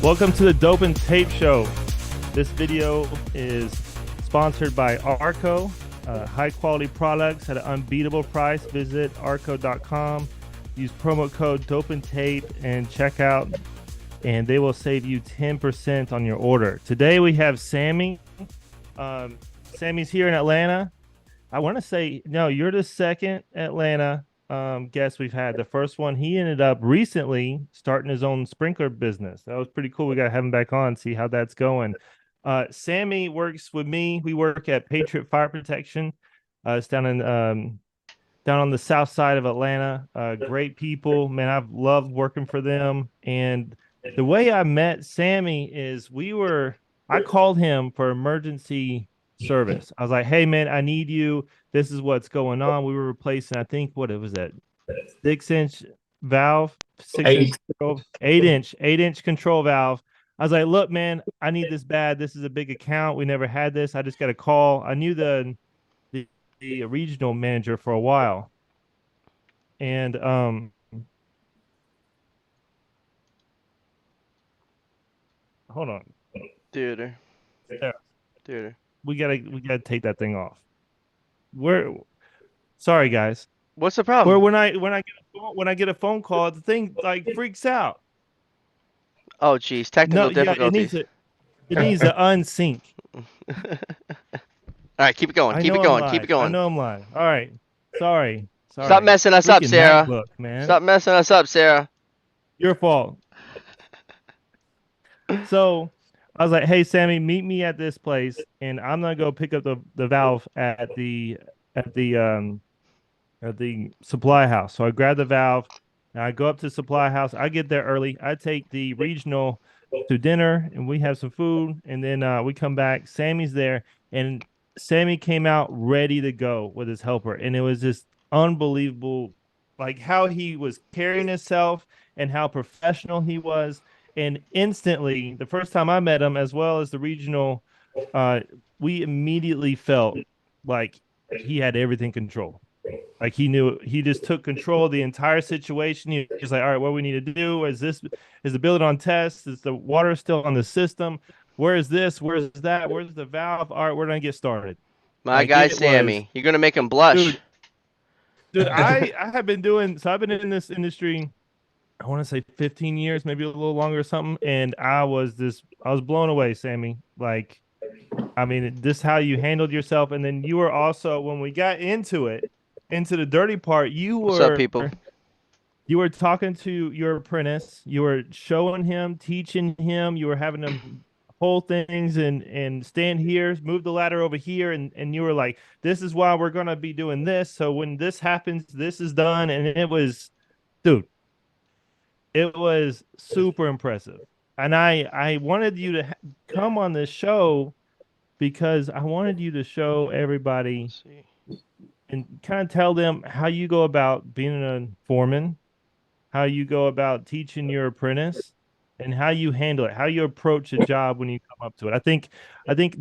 Welcome to the Dope and Tape Show. This video is sponsored by Arco, high quality products at an unbeatable price. Visit arco.com, use promo code Dope and Tape and check out, and they will save you 10% on your order. Today we have Sammy. Sammy's here in Atlanta. I want to say, no, you're the second Atlanta guest we've had. The first one, he ended up recently starting his own sprinkler business. That was pretty cool. We got to have him back on, see how that's going. Sammy works with me. We work at Patriot Fire Protection. It's down on the south side of Atlanta. Great people, man. I've loved working for them. And the way I met Sammy is I called him for emergency service. I was like, hey man, I need you. This is what's going on. We were replacing, I think, what it was, that 6-inch valve, 6-inch, 8-inch control valve. I was like, look, man, I need this bad. This is a big account. We never had this. I just got a call. I knew the regional manager for a while. And hold on. Dude. Yeah. Dude. We gotta take that thing off. Sorry guys. What's the problem? When I get a phone call, the thing like freaks out. Oh geez, technical difficulties. It needs to unsync. All right, keep it going. Keep it going. Keep it going. I know I'm lying. All right. Sorry. Stop messing us up, Sarah. MacBook, man. Stop messing us up, Sarah. Your fault. So I was like, hey Sammy, meet me at this place, and I'm gonna go pick up the valve at the supply house. So I grab the valve and I go up to the supply house. I get there early. I take the regional to dinner and we have some food, and then we come back. Sammy's there, and Sammy came out ready to go with his helper, and it was just unbelievable, like how he was carrying himself and how professional he was. And instantly, the first time I met him, as well as the regional, we immediately felt like he had everything controlled. Like he just took control of the entire situation. He was like, all right, what we need to do is the building on test? Is the water still on the system? Where is this? Where is that? Where's the valve? All right, we're going to get started. My guy, Sammy. You're going to make him blush. Dude, I have been I've been in this industry, I want to say 15 years, maybe a little longer or something. And I was blown away, Sammy. Like, I mean, this how you handled yourself. And then you were also, when we got into the dirty part, What's up, people? You were talking to your apprentice. You were showing him, teaching him. You were having him hold things and stand here, move the ladder over here. And you were like, this is why we're going to be doing this. So when this happens, this is done. And it was, dude, it was super impressive. And I wanted you to come on this show because I wanted you to show everybody and kind of tell them how you go about being a foreman, how you go about teaching your apprentice, and how you handle it, how you approach a job when you come up to it. I think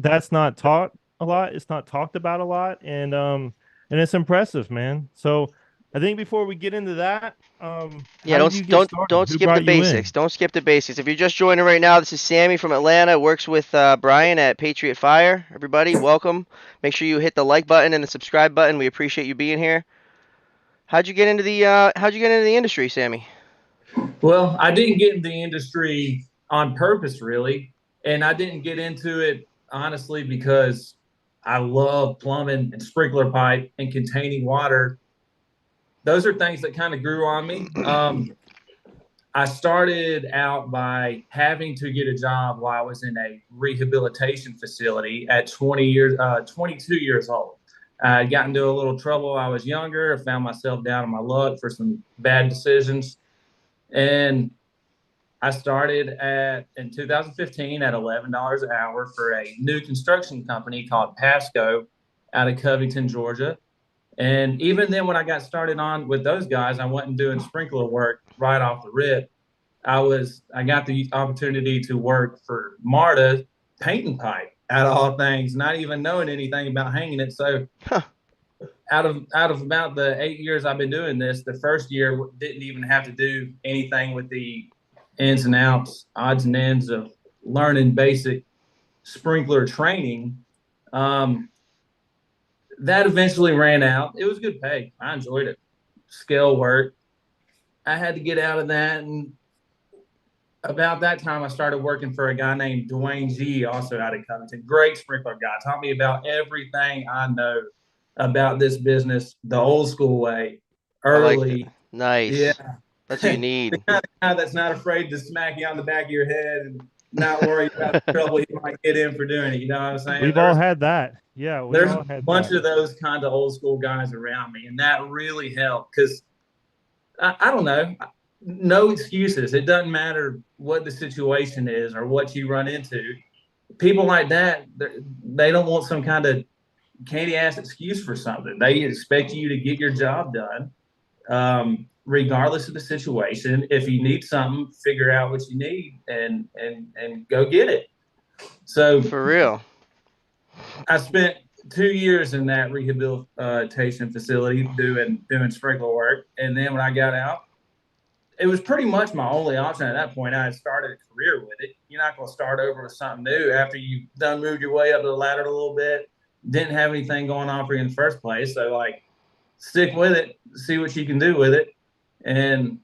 that's not taught a lot. It's not talked about a lot, and it's impressive, man. So I think before we get into that, don't skip the basics. Don't skip the basics. If you're just joining right now, this is Sammy from Atlanta. Works with Brian at Patriot Fire. Everybody, welcome. Make sure you hit the like button and the subscribe button. We appreciate you being here. How'd you get into the industry, Sammy? Well, I didn't get into the industry on purpose, really, and I didn't get into it honestly because I love plumbing and sprinkler pipe and containing water. Those are things that kind of grew on me. I started out by having to get a job while I was in a rehabilitation facility at 22 years old. I got into a little trouble. I was younger. I found myself down on my luck for some bad decisions. And I started in 2015 at $11 an hour for a new construction company called Pasco out of Covington, Georgia. And even then, when I got started on with those guys, I wasn't doing sprinkler work right off the rip. I got the opportunity to work for Marta painting pipe, out of all things, not even knowing anything about hanging it. So out of about the 8 years I've been doing this, the first year didn't even have to do anything with the ins and outs, odds and ends of learning basic sprinkler training. Um, that eventually ran out. It was good pay. I enjoyed it. Scale work. I had to get out of that, and about that time, I started working for a guy named Dwayne G, also out of Covington. Great sprinkler guy. Taught me about everything I know about this business the old school way, I like that. early. Yeah. Nice. That's what you The need. kind of guy that's not afraid to smack you on the back of your head and not worry about the trouble he might get in for doing it. You know what I'm saying? We've all had that. Yeah, we There's all a had bunch that. of those kind of old school guys around me, and that really helped because I don't know, no excuses. It doesn't matter what the situation is or what you run into. People like that, they don't want some kind of candy ass excuse for something. They expect you to get your job done, regardless of the situation. If you need something, figure out what you need and go get it. So For real. I spent 2 years in that rehabilitation facility doing sprinkler work, and then when I got out, it was pretty much my only option at that point. I had started a career with it. You're not going to start over with something new after you've done moved your way up the ladder a little bit. Didn't have anything going on for you in the first place, so like stick with it, see what you can do with it. And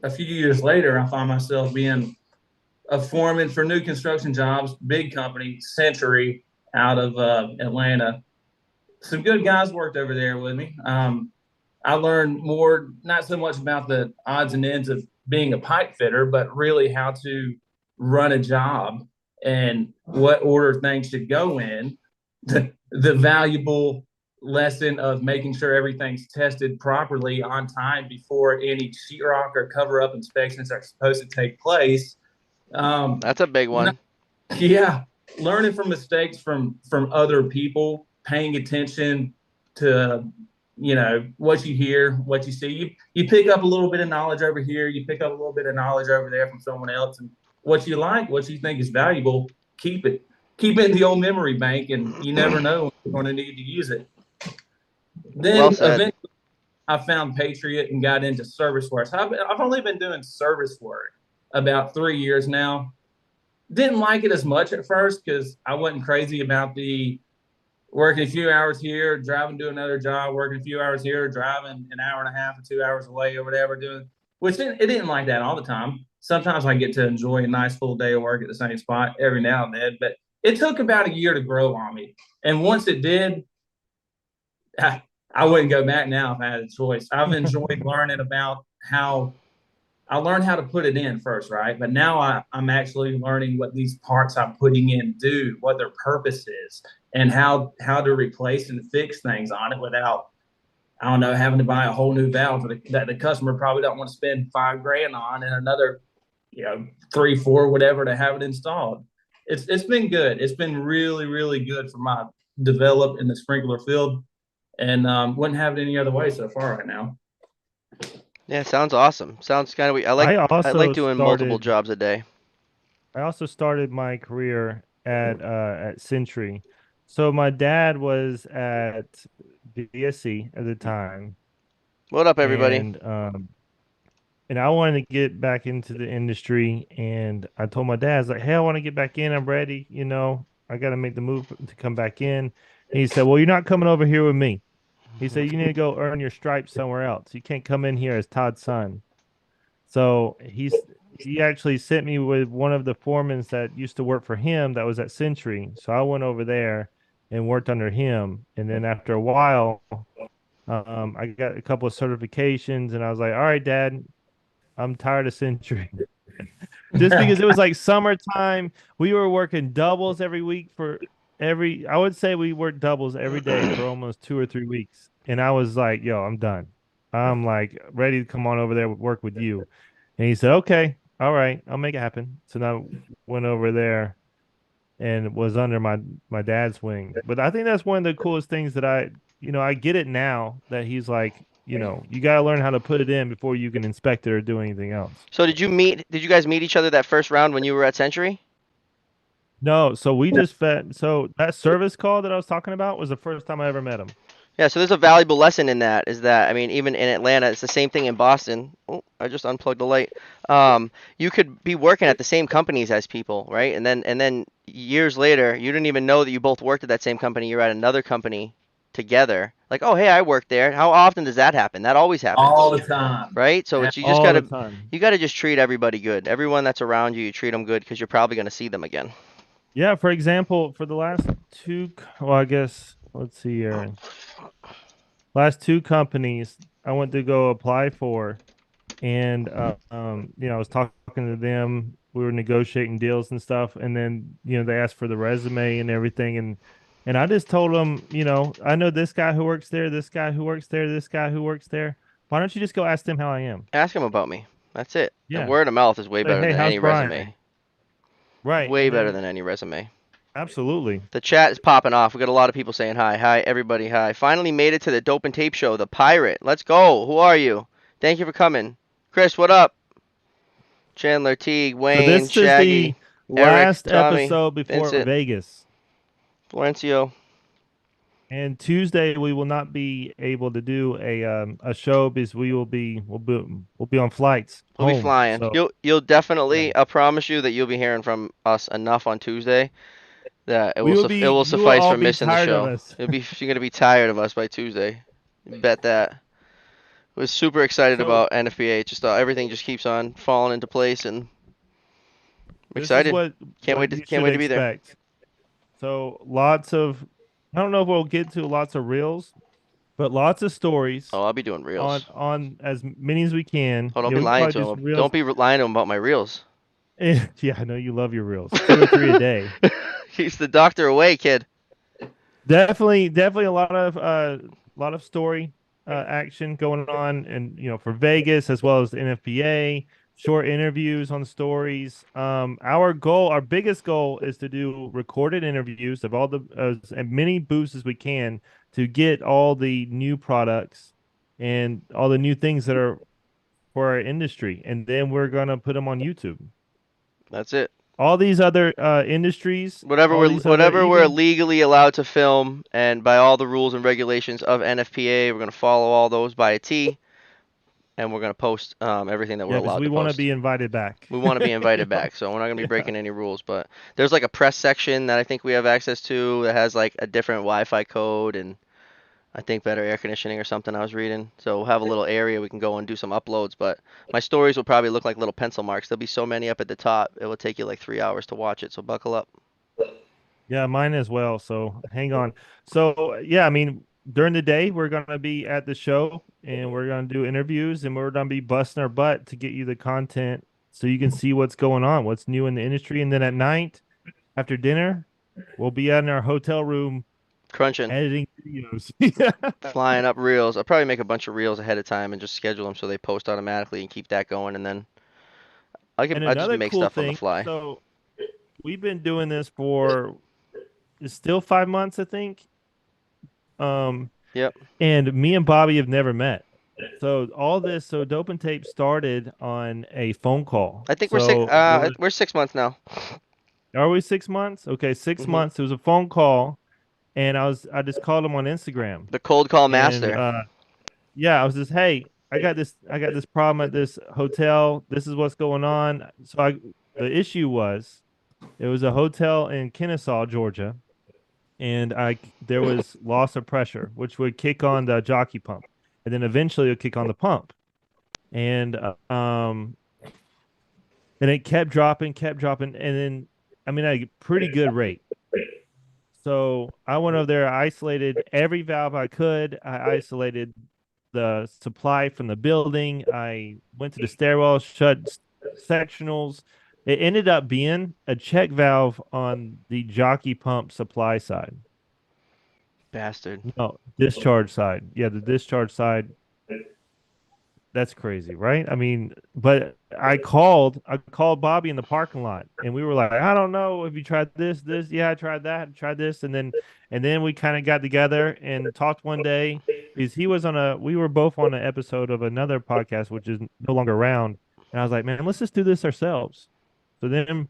a few years later, I find myself being a foreman for new construction jobs, big company, Century, out of Atlanta. Some good guys worked over there with me. I learned more, not so much about the odds and ends of being a pipe fitter, but really how to run a job and what order things should go in. The valuable lesson of making sure everything's tested properly on time before any sheetrock or cover up inspections are supposed to take place. That's a big one. Yeah, learning from mistakes from other people, paying attention to what you hear, what you see. You pick up a little bit of knowledge over here, you pick up a little bit of knowledge over there from someone else, and what you like, what you think is valuable, keep it. Keep it in the old memory bank, and you never know when you're going to need to use it. Well Then said. eventually, I found Patriot and got into service work. So I've only been doing service work about 3 years now. Didn't like it as much at first because I wasn't crazy about the working a few hours here, driving to another job, working a few hours here, driving an hour and a half or 2 hours away or whatever, doing which it didn't like that all the time. Sometimes I get to enjoy a nice full day of work at the same spot every now and then, but it took about a year to grow on me. And once it did, I wouldn't go back now if I had a choice. I've enjoyed learning about how I learned how to put it in first, right? But now I'm actually learning what these parts I'm putting in do, what their purpose is, and how to replace and fix things on it without, I don't know, having to buy a whole new valve that the customer probably don't want to spend $5,000 on and another, 3, 4, whatever to have it installed. It's been good. It's been really, really good for my develop in the sprinkler field, and wouldn't have it any other way so far right now. Yeah, sounds awesome. Sounds kind of weird. I like doing multiple jobs a day. I also started my career at Century. So my dad was at BSC at the time, What up, everybody? and I wanted to get back into the industry. And I told my dad, I was like, "Hey, I want to get back in. I'm ready. I got to make the move to come back in." And he said, "Well, you're not coming over here with me." He said, "You need to go earn your stripes somewhere else. You can't come in here as Todd's son." So he actually sent me with one of the foremans that used to work for him that was at Century. So I went over there and worked under him. And then after a while, I got a couple of certifications, and I was like, "All right, Dad, I'm tired of Century." Just because it was like summertime, we were working doubles every week I would say we worked doubles every day for almost 2 or 3 weeks. And I was like, "Yo, I'm done. I'm like ready to come on over there work with you." And he said, "Okay, all right, I'll make it happen." So now I went over there and was under my dad's wing. But I think that's one of the coolest things that I get it now that he's like, you got to learn how to put it in before you can inspect it or do anything else. So did you guys meet each other that first round when you were at Century? No, so we just fed. So that service call that I was talking about was the first time I ever met him. Yeah, so there's a valuable lesson in that. Is that I mean, even in Atlanta, it's the same thing in Boston. Oh, I just unplugged the light. You could be working at the same companies as people, right? And then years later, you didn't even know that you both worked at that same company. You're at another company together. Like, oh, hey, I worked there. How often does that happen? That always happens, All the time. right? So it's you just All the gotta time. you gotta just treat everybody good. Everyone that's around you, you treat them good because you're probably gonna see them again. Yeah, for example, for the last two, well, I guess let's see here. Last two companies I went to go apply for, and I was talking to them. We were negotiating deals and stuff, and then they asked for the resume and everything, and I just told them, I know this guy who works there, this guy who works there, this guy who works there. Why don't you just go ask them how I am? Ask them about me. That's it. And Yeah, word of mouth is way say, better hey, than how's any Brian? resume. Right, Way and better then than any resume. absolutely. The chat is popping off. We got a lot of people saying hi. Hi, everybody. Hi. Finally made it to the Dope and Tape show. The Pirate. Let's go. Who are you? Thank you for coming. Chris, what up? Chandler, Teague, So Wayne, this is the Shaggy, Eric, last Tommy, episode before Vincent, Vegas. Florencio. And Tuesday we will not be able to do a show because we'll be on flights We'll be home. flying. So You'll yeah, definitely. I promise you that you'll be hearing from us enough on Tuesday that it will you will suffice all for be missing the tired of show. us. You're gonna be tired of us by Tuesday. Bet that. Was super excited So about NFPA. Just everything just keeps on falling into place, and I'm this is excited. what you Can't should wait to be there. expect. So lots of I don't know if we'll get to lots of reels, but lots of stories Oh, I'll be doing reels. on as many as we can. Oh, don't Yeah, be we can lying probably to do some him. Don't reels. be lying to him about my reels. Yeah, I know you love your reels. 2 or 3 a day. Keeps the doctor away, kid. Definitely a lot of story action going on, and for Vegas as well as the NFPA, short interviews on stories. Our biggest goal is to do recorded interviews of all the as many booths as we can to get all the new products and all the new things that are for our industry, and then we're gonna put them on YouTube. That's it. All these other industries, all these other Whatever we're even legally allowed to film, and by all the rules and regulations of NFPA, we're gonna follow all those by a T, and we're gonna post everything that we're yeah, because allowed we to want to post. be invited back. We want to be You invited know? back, so we're not gonna be Yeah. breaking any rules. But there's like a press section that I think we have access to that has like a different Wi-Fi code and I think better air conditioning or something I was reading. So we'll have a little area we can go and do some uploads. But my stories will probably look like little pencil marks. There'll be so many up at the top. It will take you like 3 hours to watch it. So buckle up. Yeah, mine as well. So hang on. So yeah, I mean, during the day we're gonna be at the show and we're gonna do interviews and we're gonna be busting our butt to get you the content so you can see what's going on, what's new in the industry. And then at night after dinner, we'll be in our hotel room Crunching, editing videos. Yeah. flying up reels. I'll probably make a bunch of reels ahead of time and just schedule them so they post automatically and keep that going. And then And I'll just another make cool stuff on the thing, fly. so we've been doing this for it's still 5 months, I think. Um, Yep. and me and Bobby have never met. So Dope and Tape started on a phone call. I think So it was, we're 6 months now. are we 6 months? Okay, six hmm months. It was a phone call, and I just called him on Instagram, The cold call and master. yeah, I was just, hey, I got this problem at this hotel. This is what's going on. The issue was it was a hotel in Kennesaw, Georgia, and there was loss of pressure, which would kick on the jockey pump, and then eventually it would kick on the pump, and and it kept dropping, and then I mean a pretty good rate. So I went over there, I isolated every valve I could. I isolated the supply from the building. I went to the stairwell, shut sectionals. It ended up being a check valve on the jockey pump supply side. Bastard. No, discharge side. Yeah, the discharge side. That's crazy, right? I mean, but I called Bobby in the parking lot and we were like, I don't know if you tried this. Yeah, I tried that, tried this. And then we kind of got together and talked one day because we were both on an episode of another podcast, which is no longer around. And I was like, man, let's just do this ourselves. So then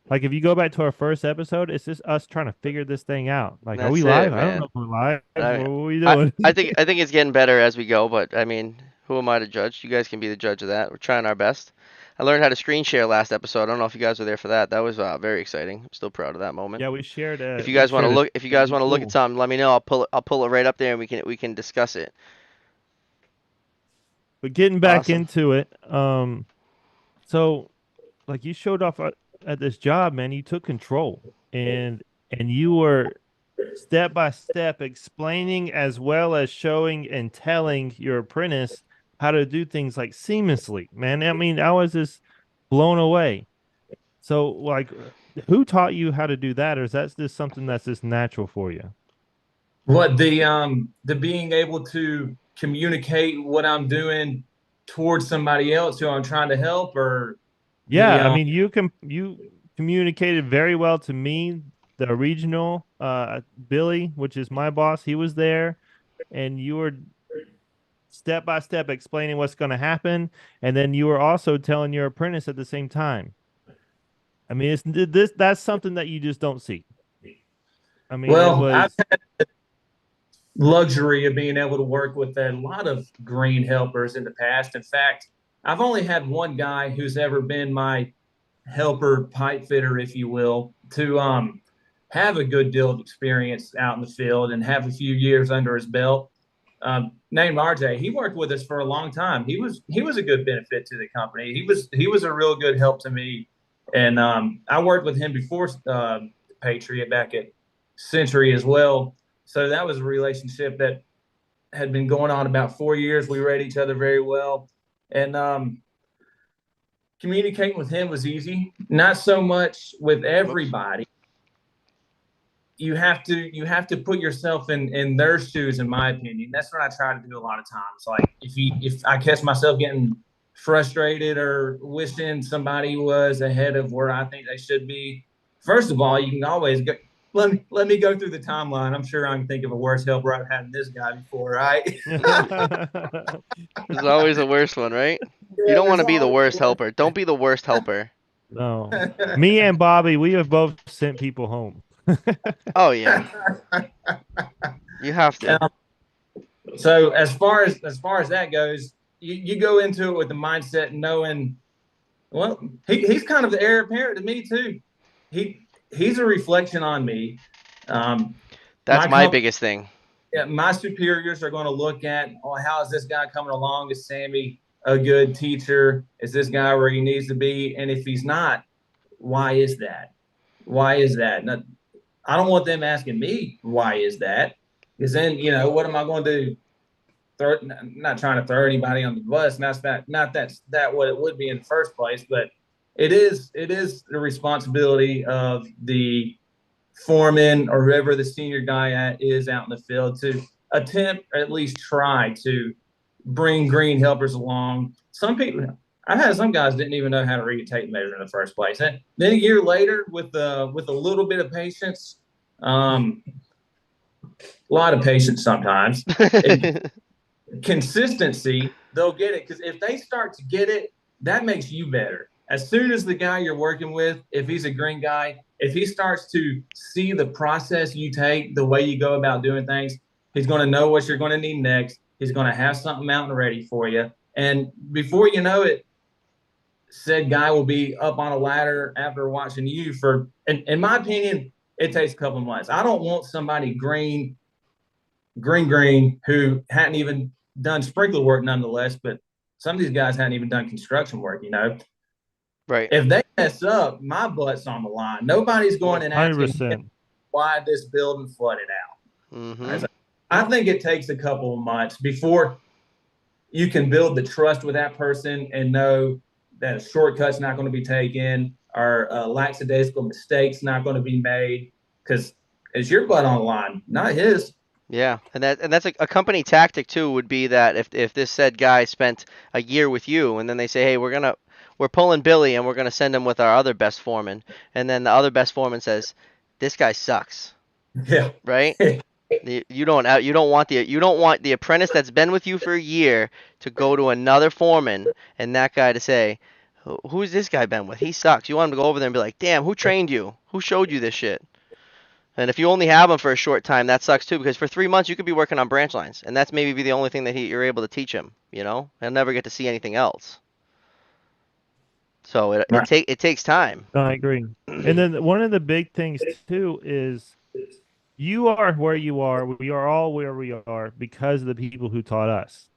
Like if you go back to our first episode, it's just us trying to figure this thing out. Like, are we That's it, live? I don't know man. if we're live. What I, are we I, doing? I think it's getting better as we go, but I mean, who am I to judge? You guys can be the judge of that. We're trying our best. I learned how to screen share last episode. I don't know if you guys were there for that. That was very exciting. I'm still proud of that moment. Yeah, we shared If a you we guys want to shared a look, if you screen. It guys was want to look at cool. something, let me know. I'll pull it right up there and we can discuss it. But getting back Awesome. into it, so like you showed off at this job, man. You took control and you were step by step explaining as well as showing and telling your apprentice how to do things like seamlessly, man. I mean, I was just blown away. So, like, who taught you how to do that, or is that just something that's just natural for you? What the being able to communicate what I'm doing towards somebody else who I'm trying to help, or the Yeah, I mean, you communicated very well to me. The regional, Billy, which is my boss, he was there, and you were step by step explaining what's going to happen, and then you were also telling your apprentice at the same time. I mean, it's this that's something that you just don't see. I mean, it well, I've was had luxury of being able to work with a lot of green helpers in the past. In fact, I've only had one guy who's ever been my helper pipe fitter, if you will, to have a good deal of experience out in the field and have a few years under his belt. Named RJ, he worked with us for a long time. He was a good benefit to the company. He was a real good help to me, and I worked with him before Patriot back at Century as well. So that was a relationship that had been going on about 4 years. We read each other very well, and communicating with him was easy. Not so much with Whoops. everybody. You have to put yourself in their shoes, in my opinion. That's what I try to do a lot of times. Like if I catch myself getting frustrated or wishing somebody was ahead of where I think they should be, first of all, you can always go. Let me go through the timeline. I'm sure I can think of a worse helper I've had than this guy before, right? There's always a worse one, right? You Yeah, don't want there's to be the always worst one. helper. Don't be the worst helper. no. Me and Bobby, we have both sent people home. Oh yeah, you have to. Um, so as far as that goes, you go into it with the mindset knowing, well, he's kind of the heir apparent to me too. He's a reflection on me. Um, That's my my company, biggest thing. my superiors are going to look at, oh, how is this guy coming along? Is Sammy a good teacher? Is this guy where he needs to be? And if he's not, why is that? Why is that? Now, I don't want them asking me why is that, because then what am I going to do? Not trying to throw anybody on the bus. Not that's what it would be in the first place, but it is the responsibility of the foreman or whoever the senior guy is out in the field to attempt or at least try to bring green helpers along. Some people, I've had some guys didn't even know how to read a tape measure in the first place. And then a year later, with a little bit of patience, a lot of patience sometimes, and consistency, they'll get it. Because if they start to get it, that makes you better. As soon as the guy you're working with, if he's a green guy, if he starts to see the process you take, the way you go about doing things, he's going to know what you're going to need next. He's going to have something out and ready for you. And before you know it, said guy will be up on a ladder after watching you for, in my opinion, it takes a couple of months. I don't want somebody green who hadn't even done sprinkler work nonetheless, but some of these guys hadn't even done construction work. Right. If they mess up, my butt's on the line. Nobody's going and asking 100%. why this building flooded Mm-hmm. out. I think it takes a couple of months before you can build the trust with that person and know that a shortcut's not going to be taken or lackadaisical mistakes not going to be made, because it's your butt on the line, not his. Yeah, and that's a company tactic too. Would be that if this said guy spent a year with you, and then they say, hey, we're pulling Billy, and we're gonna send him with our other best foreman, and then the other best foreman says, this guy sucks, Yeah. right? You don't want the apprentice that's been with you for a year to go to another foreman and that guy to say, Who's this guy been with? He sucks. You want him to go over there and be like, damn, who trained you? Who showed you this shit? And if you only have him for a short time, that sucks too, because for 3 months you could be working on branch lines, and that's maybe the only thing that you're able to teach him. You know, he'll never get to see anything else. So it takes time. No, I agree. And then one of the big things too is you are where you are. We are all where we are because of the people who taught us.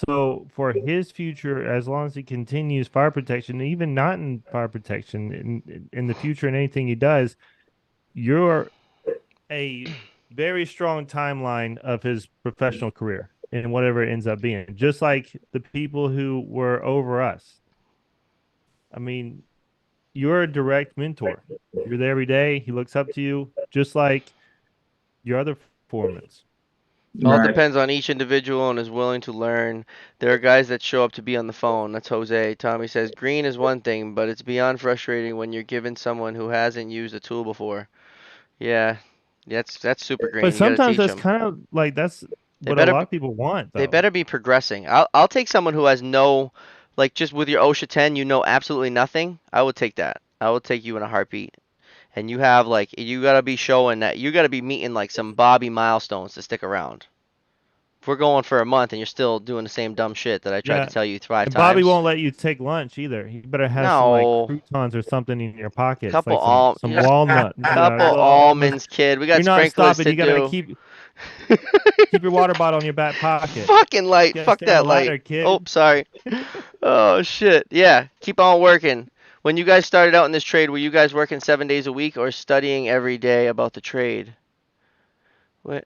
So for his future, as long as he continues fire protection, even not in fire protection, in the future and anything he does, you're a very strong timeline of his professional career and whatever it ends up being. Just like the people who were over us. I mean, you're a direct mentor. You're there every day. He looks up to you, just like your other foremans. All depends on each individual and is willing to learn. There are guys that show up to be on the phone. That's Jose. Tommy says green is one thing, but it's beyond frustrating when you're given someone who hasn't used a tool before. Yeah, that's super green. But You gotta sometimes teach that's them. kind of like that's They what a better lot of people want, they though. better be progressing. I'll take someone who has no, like, just with your OSHA 10, you know absolutely nothing. I would take that. I would take you in a heartbeat. And you have like you gotta be showing that you gotta be meeting like some Bobby milestones to stick around. If we're going for a month and you're still doing the same dumb shit that I tried to Yeah. tell you 5 And Bobby times. won't let you take lunch either. You better have some like No. croutons or something in your pockets, Couple like some you some know, walnut, couple little almonds. almonds, kid. We You're got not sprinklers stopping. to You gotta do. keep your water bottle in your back pocket. Fucking light. You gotta Fuck stay on the that light. ladder, Oh, kid. sorry. Oh shit. Yeah. Keep on working. When you guys started out in this trade, were you guys working 7 days a week or studying every day about the trade? What?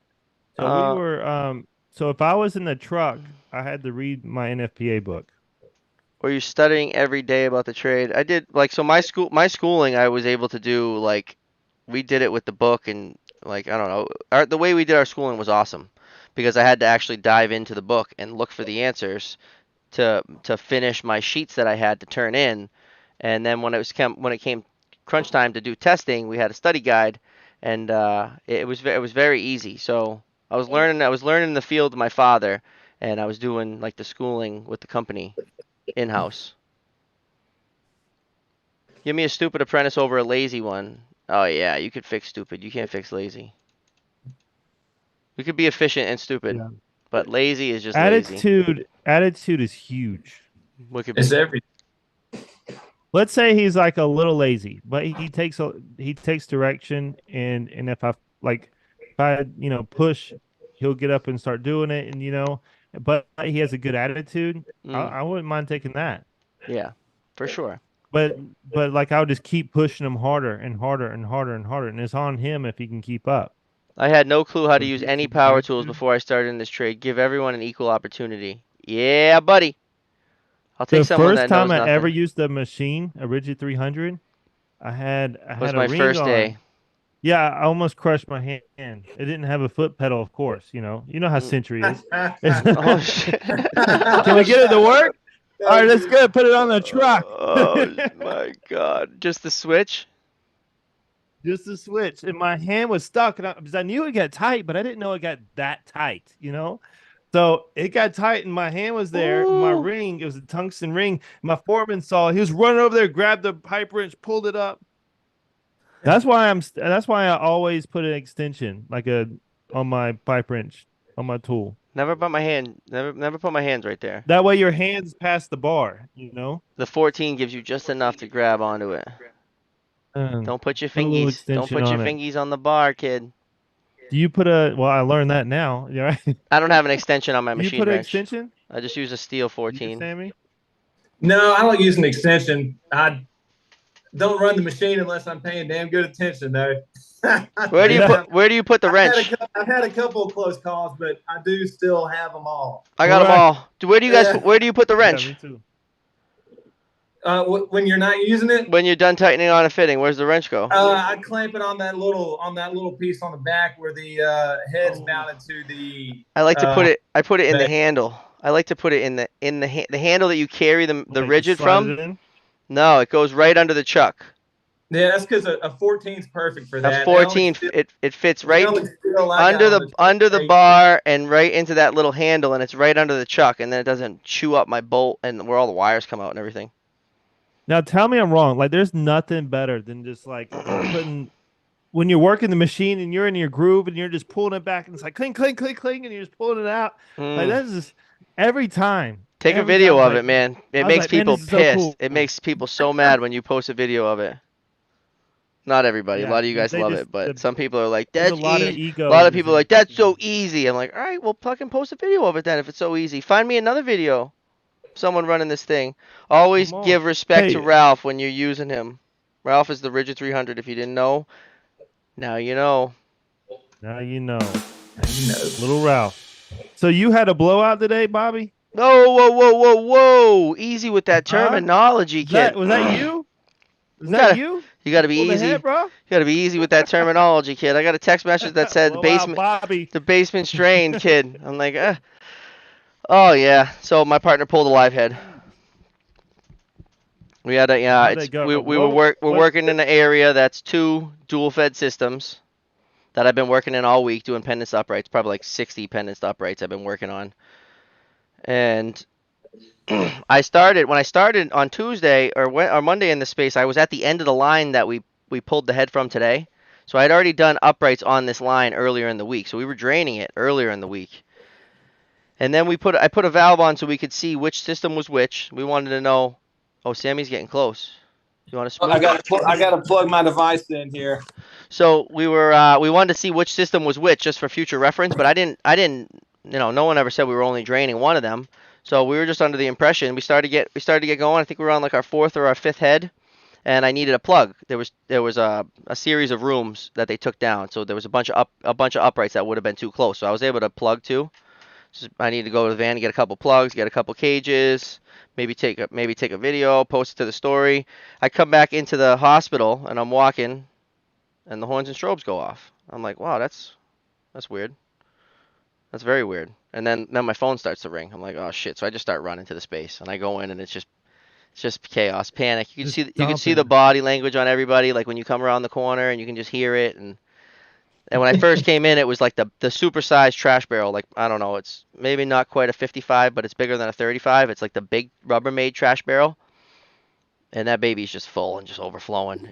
So we were so if I was in the truck, I had to read my NFPA book. Were you studying every day about the trade? I did like so my schooling I was able to do like we did it with the book and like I don't know the way we did our schooling was awesome because I had to actually dive into the book and look for the answers to finish my sheets that I had to turn in, and then when it came crunch time to do testing, we had a study guide, and it was very easy. So I was learning in the field with my father, and I was doing like the schooling with the company in house. Give me a stupid apprentice over a lazy one. Oh yeah, you could fix stupid. You can't fix lazy. We could be efficient and stupid, Yeah. but lazy is just lazy. Attitude is huge. What could It's be? everything. Let's say he's like a little lazy, but he takes direction and if I push, he'll get up and start doing it and but he has a good attitude. I wouldn't mind taking that. Yeah, for sure. But like I would just keep pushing him harder and harder and harder and harder, and it's on him if he can keep up. I had no clue how to But if use he has any a good power tools attitude. before I started in this trade. Give everyone an equal opportunity. Yeah, buddy. I'll take The someone first that time knows I ever nothing. used the machine, a Rigid 300, I had Was a my ring first day. on. Yeah, I almost crushed my hand. It didn't have a foot pedal, of course. You know how Mm. Century is. Oh shit. Can we get it to work? All right, that's good. Put it on the truck. Oh my god. Just the switch? Just the switch, and my hand was stuck, because I knew it got tight, but I didn't know it got that tight. So it got tight, and my hand was there. My Ooh. ring, it was a tungsten ring. My foreman saw it. He was running over there, grabbed the pipe wrench, pulled it up. That's why I always put an extension on my pipe wrench on my tool. Never put my hand. Never put my hands right there. That way your hands pass the bar. The 14 gives you just enough to grab onto it. Don't put your Put a little fingies. Don't extension put your on it. fingies on the bar, kid. Do you put well, I learned that now. Yeah. Right? I don't have an extension on my Do you machine put an wrench. extension? I just use a steel Do you, 14. Sammy? No, I don't use an extension. I don't run the machine unless I'm paying damn good attention, though. Where do you put the wrench? I've had a couple of close calls, but I do still have them all. I got them all. Where do you put the Yeah, wrench? me too. When you're not using it, When you're done tightening on a fitting, where's the wrench go? I clamp it on that little piece on the back where the head's mounted to the. I like to put it. I put it in the back. handle. I like to put it in the handle that you carry the Like rigid slide from. it in? No, it goes right under the chuck. Yeah, that's because a 14 is perfect for that. A 14, it fits right under the bar and right into that little handle, and it's right under the chuck, and then it doesn't chew up my bolt and where all the wires come out and everything. Now tell me I'm wrong. Like there's nothing better than just like putting when you're working the machine and you're in your groove and you're just pulling it back and it's like clink, clink, clink, clink, and you're just pulling it out. Like Mm. that's just every time. Take a Every time video I was of like, it, man. It I was makes like, man, people this is so pissed. cool. It makes people so mad when you post a video of it. Not everybody. A Yeah, lot of you guys they love just it, but some people are like, there's a "That's lot of easy." A lot ego of just people are in like, "That's so easy." I'm like, "All right, well, fucking post a video of it then if it's so easy. Find me another video. Someone running this thing. Always come on. give respect to Hey, Ralph when you're using him. Ralph is the Rigid 300. If you didn't know, now you know. now you know. You know. Little Ralph. So you had a blowout today, Bobby? Whoa, whoa, whoa, whoa, whoa! Easy with that Huh? terminology, kid. Was that you? Was You that gotta, you? you gotta be Pulled easy. ahead, You bro. gotta be easy with that terminology, kid. I got a text message that said Blowout, Bobby. the basement's drained, kid. I'm like, oh yeah. So my partner pulled a live head. We had a yeah. How'd It's that go? we're working in an area that's 2 dual fed systems that I've been working in all week doing pendants uprights. Probably like 60 pendants uprights I've been working on. And when I started on Tuesday or Monday in the space, I was at the end of the line that we pulled the head from today. So I'd already done uprights on this line earlier in the week. So we were draining it earlier in the week. And then I put a valve on so we could see which system was which. We wanted to know. Oh, Sammy's getting close. You want to spook? I gotta plug my device in here. So we wanted to see which system was which just for future reference, but I didn't no one ever said we were only draining one of them. So we were just under the impression we started to get going. I think we were on like our 4th or our 5th head, and I needed a plug. There was a series of rooms that they took down, so there was a bunch of uprights that would have been too close. So I was able to plug two. So I need to go to the van and get a couple plugs, get a couple cages, maybe take a video, post it to the story. I come back into the hospital and I'm walking and the horns and strobes go off. I'm like, wow, that's weird. That's very weird. And then my phone starts to ring. I'm like, oh shit. So I just start running to the space and I go in and it's just chaos, panic. Just You can see the dumping. body language on everybody, like when you come around the corner and you can just hear it. And when I first came in, it was like the supersized trash barrel. Like I don't know, it's maybe not quite a 55, but it's bigger than a 35. It's like the big Rubbermaid trash barrel, and that baby's just full and just overflowing,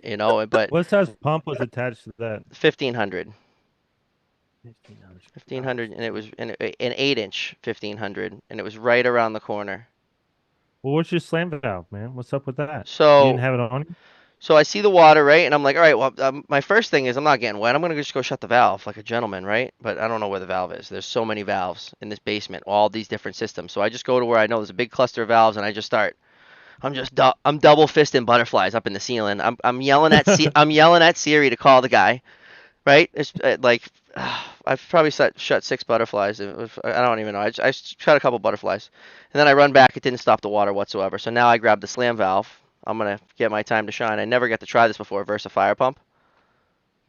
But What size pump was attached to that? 1500. 1500. 1500, and it was an 8-inch 1500, and it was right around the corner. Well, what's your slam valve, man? What's up with that? You didn't So have it on you? so I see the water, right, and I'm like, all right, well, my first thing is I'm not getting wet. I'm gonna just go shut the valve like a gentleman, right? But I don't know where the valve is. There's so many valves in this basement, all these different systems. So I just go to where I know there's a big cluster of valves, and I just start. I'm double fisting butterflies up in the ceiling. I'm yelling at I'm yelling at Siri to call the guy, right? It's like I've probably shut 6 butterflies. I don't even know. I shut a couple butterflies, and then I run back. It didn't stop the water whatsoever. So now I grab the slam valve. I'm gonna get my time to shine. I never got to try this before versus fire pump.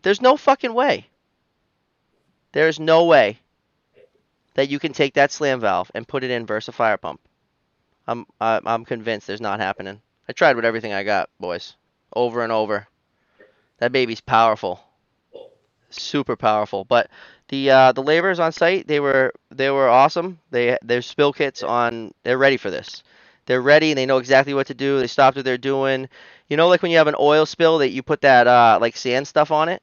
There's no fucking way. There's no way that you can take that slam valve and put it in versus fire pump. I'm convinced there's not happening. I tried with everything I got, boys, over and over. That baby's powerful, super powerful. But the laborers on site, they were awesome. Their spill kits on. They're ready for this. They're ready. They know exactly what to do. They stopped what they're doing. Like when you have an oil spill that you put that like sand stuff on it.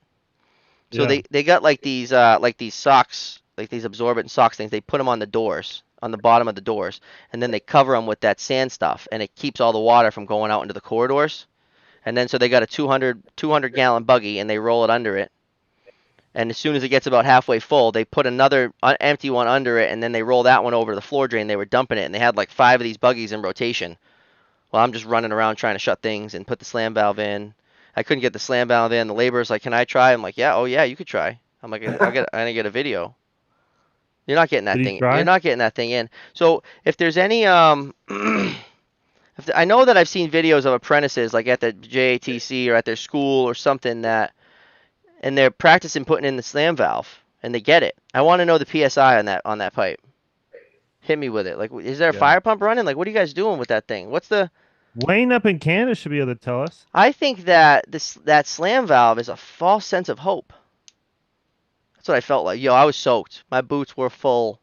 So Yeah. they got like these socks, like these absorbent socks things. They put them on the doors, on the bottom of the doors, and then they cover them with that sand stuff, and it keeps all the water from going out into the corridors. And then so they got a 200 gallon buggy, and they roll it under it. And as soon as it gets about halfway full, they put another empty one under it, and then they roll that one over to the floor drain. They were dumping it, and they had like 5 of these buggies in rotation. Well, I'm just running around trying to shut things and put the slam valve in. I couldn't get the slam valve in. The laborer's like, "Can I try?" I'm like, "Yeah, oh yeah, you could try." I'm like, I didn't get a video. You're not getting that Did he thing. You're try? not getting that thing in. So if there's any I know that I've seen videos of apprentices like at the JATC or at their school or something and they're practicing putting in the slam valve and they get it. I want to know the PSI on that pipe. Hit me with it. Like, is there a Yeah. fire pump running? Like, what are you guys doing with that thing? What's the Wayne up in Canada should be able to tell us. I think that that slam valve is a false sense of hope. That's what I felt like. Yo, I was soaked. My boots were full.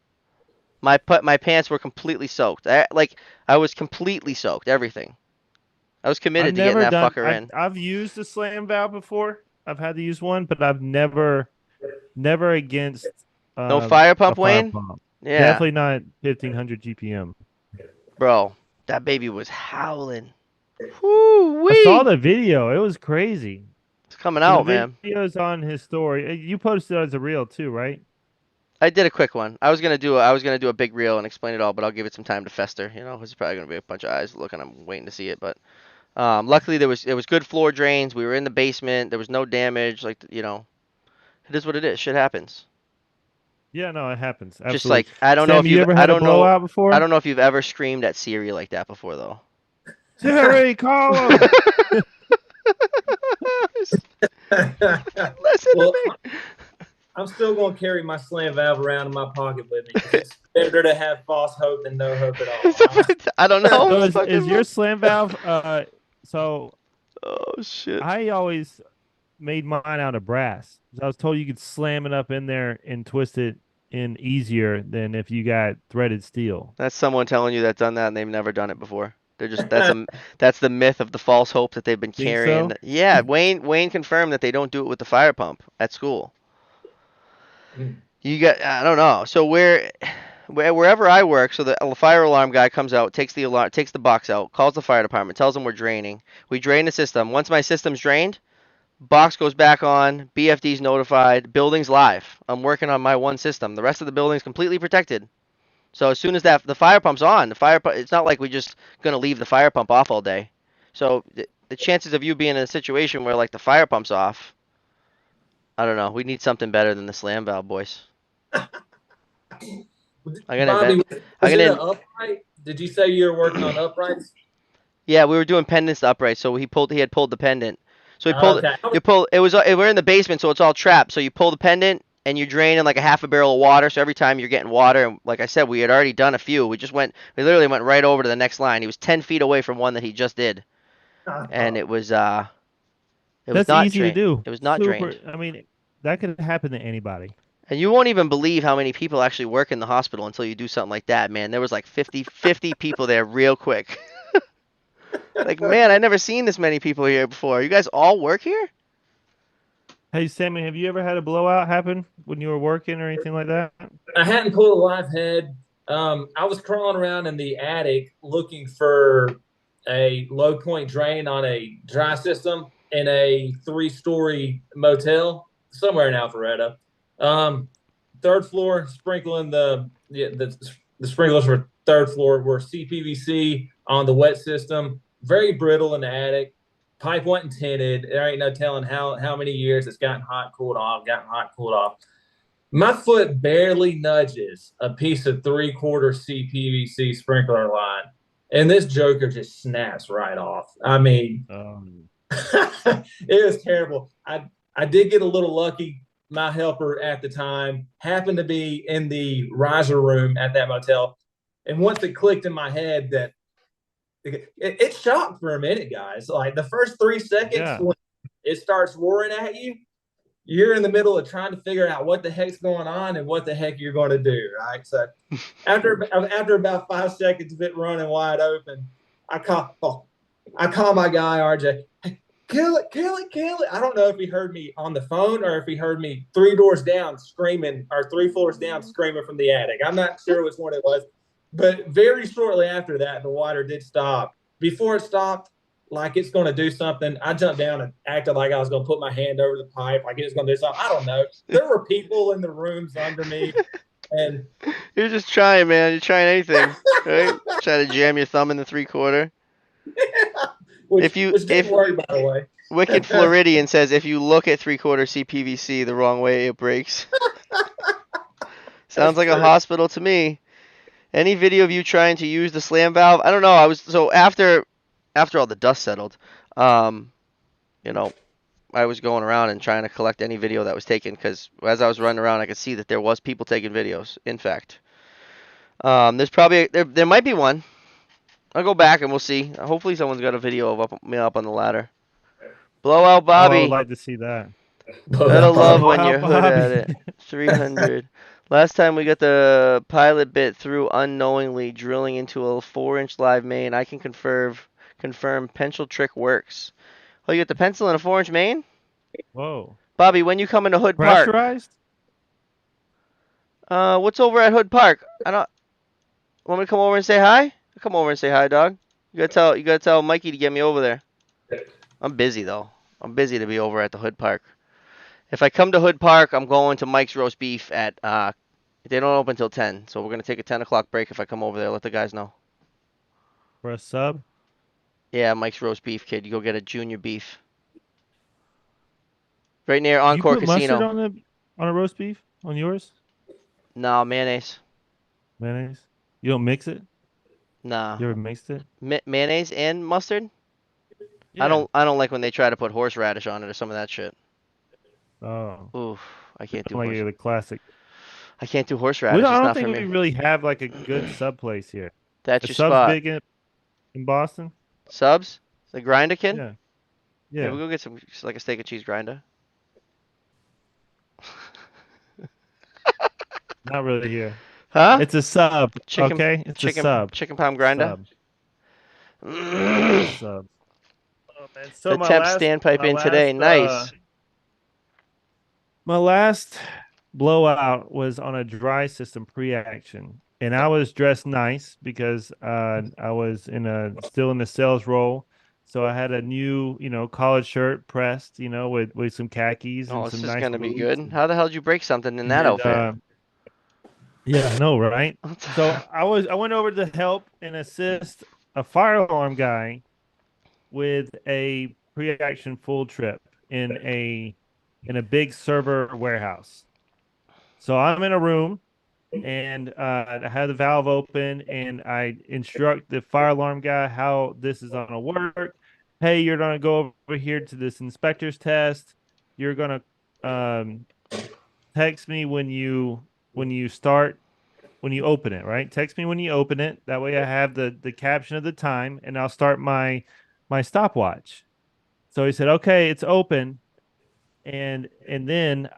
My pants were completely soaked. I was completely soaked. Everything. I was committed to getting that fucker in. I've used a slam valve before. I've had to use one, but I've never against No fire a pump, fire Wayne? pump. Yeah. Definitely not 1500 GPM. Bro, that baby was howling. Whoo I saw wee! the video. It was crazy. It's coming So out, the man. video's on his story. You posted it as a reel too, right? I did a quick one. I was gonna do a big reel and explain it all, but I'll give it some time to fester. You know, there's probably gonna be a bunch of eyes looking. I'm waiting to see it, but luckily it was good floor drains. We were in the basement. There was no damage. Like you know, it is what it is. Shit happens. Yeah, no, it happens. Just Absolutely. like I don't know if Sammy, you you've ever had a blowout I before? don't know if you've ever screamed at Siri like that before though. Siri, call him. Listen Well, to me. I'm still going to carry my slam valve around in my pocket with me because it's better to have false hope than no hope at all. I don't know. So is your slam valve so Oh shit. I always made mine out of brass. I was told you could slam it up in there and twist it in easier than if you got threaded steel. That's someone telling you that's done that and they've never done it before. They're just that's the myth of the false hope that they've been Think carrying. so? Yeah, Wayne confirmed that they don't do it with the fire pump at school. You got I don't know. So wherever I work, so the fire alarm guy comes out, takes the box out, calls the fire department, tells them we're draining. We drain the system. Once my system's drained, box goes back on, BFD's notified, building's live. I'm working on my one system. The rest of the building's completely protected. So as soon as the fire pump's on, it's not like we just gonna leave the fire pump off all day. So the chances of you being in a situation where like the fire pump's off, I don't know. We need something better than the slam valve, boys. Bobby, was it an upright? Did you say you were working on uprights? Yeah, we were doing pendants to upright, so he had pulled the pendant. So he pulled Okay. we're in the basement, so it's all trapped. So you pull the pendant and you drain in like a half a barrel of water. So every time you're getting water, and like I said, we had already done a few. We literally went right over to the next line. He was 10 feet away from one that he just did, and it was That's not easy to drained. do. It was not drained. I mean, that could happen to anybody. And you won't even believe how many people actually work in the hospital until you do something like that, man. There was like 50 people there real quick. Like, man, I never seen this many people here before. You guys all work here? Hey, Sammy, have you ever had a blowout happen when you were working or anything like that? I hadn't pulled a live head. I was crawling around in the attic looking for a low point drain on a dry system in a 3-story motel somewhere in Alpharetta. Third floor, sprinkling the sprinklers for third floor were CPVC on the wet system, very brittle in the attic. Pipe wasn't tinted. There ain't no telling how many years it's gotten hot, cooled off, My foot barely nudges a piece of 3/4 CPVC sprinkler line, and this joker just snaps right off. I mean, it was terrible. I did get a little lucky. My helper at the time happened to be in the riser room at that motel, and once it clicked in my head that it shocked for a minute, guys. Like the first 3 seconds when it starts roaring at you, you're in the middle of trying to figure out what the heck's going on and what the heck you're going to do, right? So after about 5 seconds of it running wide open, I call my guy RJ. Hey, kill it. I don't know if he heard me on the phone or if he heard me 3 doors down screaming or 3 floors down screaming from the attic. I'm not sure which one it was. But very shortly after that, the water did stop. Before it stopped, like it's going to do something, I jumped down and acted like I was going to put my hand over the pipe, like it was going to do something. I don't know. There were people in the rooms under me. And you're just trying, man. You're trying anything, right? Try to jam your thumb in the 3/4. Which didn't work, by the way. Wicked Floridian says if you look at 3/4 CPVC the wrong way, it breaks. Sounds like a hospital to me. Any video of you trying to use the slam valve? I don't know. I was so after all the dust settled, you know, I was going around and trying to collect any video that was taken because as I was running around, I could see that there was people taking videos. In fact, there's probably there might be one. I'll go back and we'll see. Hopefully, someone's got a video of me up on the ladder. Blowout Bobby. Oh, I would like to see that. Gotta love when you're hood at it. 300. Last time we got the pilot bit through unknowingly drilling into a 4-inch live main. I can Confirm pencil trick works. Oh, you got the pencil in a 4-inch main? Whoa. Bobby, when you come into Hood Park? Pressurized? What's over at Hood Park? I don't. Want me to come over and say hi? Come over and say hi, dog. You gotta tell Mikey to get me over there. I'm busy though. I'm busy to be over at the Hood Park. If I come to Hood Park, I'm going to Mike's Roast Beef at they don't open till 10, so we're gonna take a 10 o'clock break if I come over there. Let the guys know. For a sub? Yeah, Mike's Roast Beef, kid. You go get a junior beef. Right near Do you Encore put mustard Casino. on a roast beef on yours? No, mayonnaise. Mayonnaise? You don't mix it? Nah. You ever mixed it? Mayonnaise and mustard? Yeah. I don't like when they try to put horseradish on it or some of that shit. Oh. Oof, I can't do Like the classic. I can't do horseradish. I It's don't not for think me. we really have like a good sub place here. That's A your sub's spot. big in Boston? Subs? The grinder, kid? Yeah. Yeah, Yeah. we'll go get some, like a steak and cheese grinder. Not really here. Huh? It's a sub. Chicken, Okay? It's a sub. chicken palm grinder. Sub. Sub. Oh man. So The temp standpipe in today. Nice. My last blowout was on a dry system pre-action, and I was dressed nice because I was still in the sales role, so I had a new college shirt pressed, with some khakis and Oh, this some is nice gonna be boots. good. How the hell did you break something in that And, outfit? yeah, I know, right? So I went over to help and assist a fire alarm guy with a pre-action full trip in a big server warehouse. So I'm in a room and I have the valve open and I instruct the fire alarm guy how this is going to work. Hey, you're going to go over here to this inspector's test. You're going to text me when you open it, right? Text me when you open it. That way I have the caption of the time and I'll start my stopwatch. So he said, "Okay, it's open." And then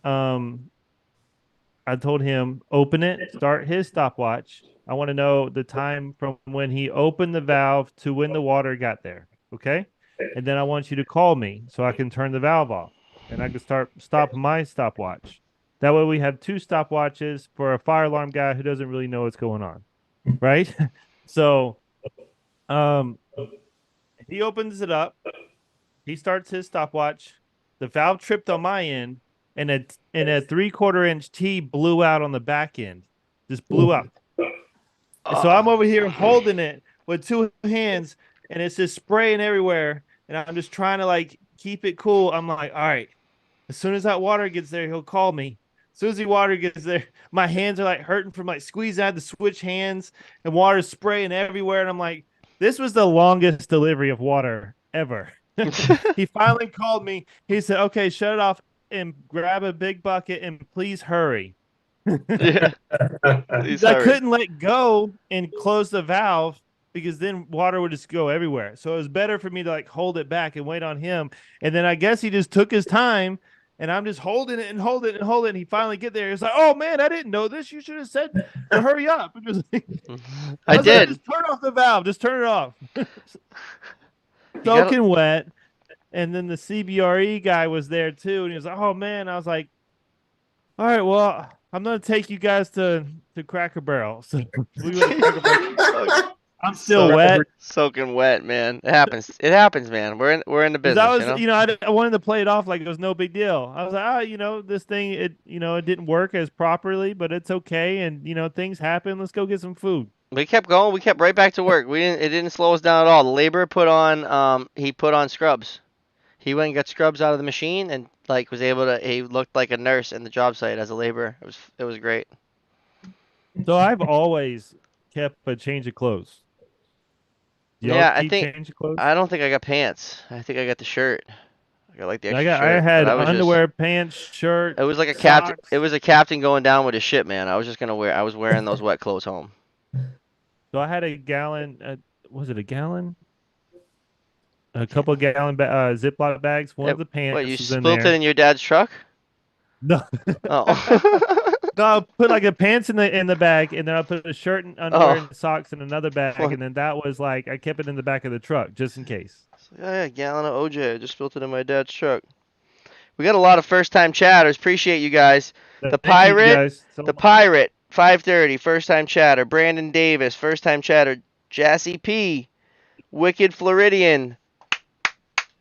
I told him, open it, start his stopwatch. I want to know the time from when he opened the valve to when the water got there. Okay. And then I want you to call me so I can turn the valve off and I can stop my stopwatch. That way we have two stopwatches for a fire alarm guy who doesn't really know what's going on. Right. So he opens it up. He starts his stopwatch. The valve tripped on my end, and a 3/4 inch T blew out on the back end. Just blew up. And so I'm over here holding it with two hands, and it's just spraying everywhere. And I'm just trying to like keep it cool. I'm like, all right, as soon as that water gets there, he'll call me. As soon as the water gets there, my hands are like hurting from like squeezing out the switch hands, and water's spraying everywhere. And I'm like, this was the longest delivery of water ever. He finally called me. He said, "Okay, shut it off and grab a big bucket and please hurry." Yeah. Please I hurry. couldn't let go and close the valve because then water would just go everywhere. So it was better for me to like hold it back and wait on him. And then I guess he just took his time and I'm just holding it and holding it and holding it. And he finally get there. He's like, "Oh man, I didn't know this. You should have said to hurry up." I did. Just turn off the valve. Just turn it off. Soaking wet. And then the CBRE guy was there too. And he was like, "Oh man." I was like, "All right, well, I'm going to take you guys to Cracker Barrel." So we went to Cracker Barrel. I'm still wet. Soaking wet, man. It happens. It happens, man. We're in the business, I wanted to play it off like it was no big deal. I was like, this thing, it didn't work as properly, but it's okay. And, things happen. Let's go get some food. We kept going. We kept right back to work. It didn't slow us down at all. The laborer he put on scrubs. He went and got scrubs out of the machine and like was able to. He looked like a nurse in the job site as a laborer. It was great. So I've always kept a change of clothes. Yeah, I don't think I got pants. I think I got the shirt. I got like the extra shirt. I had underwear, pants, shirt. It was like a socks. captain. It was a captain going down with his ship, man. I was wearing those wet clothes home. So I had a gallon. Was it a gallon? A couple of gallon Ziploc bags. One of the pants. What, you was spilled in there. it in your dad's truck? No. Oh. I'll put like a pants in the bag, and then I'll put a shirt and underwear and socks in another bag, and then that was like I kept it in the back of the truck just in case. Yeah, a gallon of OJ. I just spilled it in my dad's truck. We got a lot of first-time chatters. Appreciate you guys. Thank you guys so much. 530, first-time chatter. Brandon Davis, first-time chatter. Jassy P, Wicked Floridian.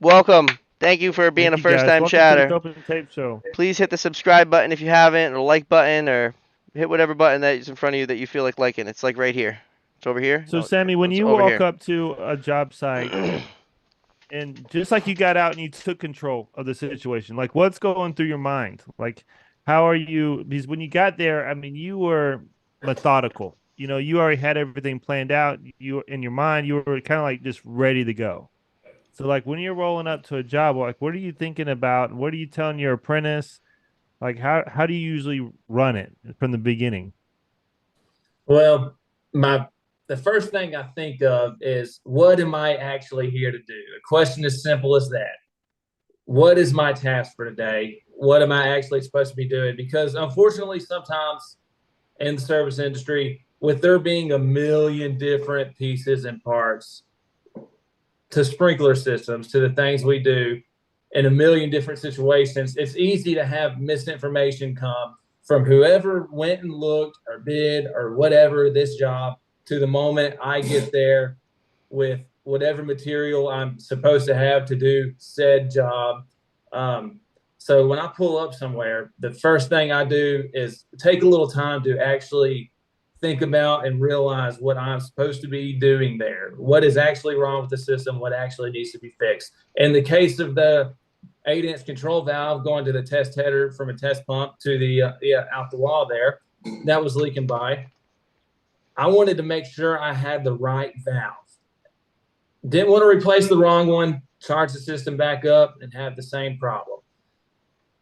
Welcome. Thank you for being a first-time chatter. Welcome to the Open Tape Show. Please hit the subscribe button if you haven't, or like button, or hit whatever button that is in front of you that you feel like liking. It's like right here. It's over here. So, Sammy, when you walk up to a job site, and just like you got out and you took control of the situation, like what's going through your mind? Like, how are you? Because when you got there, I mean, you were methodical. You know, you already had everything planned out. You in your mind, you were kind of like just ready to go. So, like, when you're rolling up to a job, like, what are you thinking about? What are you telling your apprentice? Like, how do you usually run it from the beginning? Well, the first thing I think of is, what am I actually here to do? A question as simple as that. What is my task for today? What am I actually supposed to be doing? Because unfortunately, sometimes in the service industry, with there being a million different pieces and parts to sprinkler systems, to the things we do in a million different situations, it's easy to have misinformation come from whoever went and looked or bid or whatever this job to the moment I get there with whatever material I'm supposed to have to do said job. So when I pull up somewhere, the first thing I do is take a little time to actually think about and realize what I'm supposed to be doing there. What is actually wrong with the system? What actually needs to be fixed? In the case of the 8-inch control valve going to the test header from a test pump to the out the wall there, that was leaking by. I wanted to make sure I had the right valve. Didn't want to replace the wrong one, charge the system back up, and have the same problem.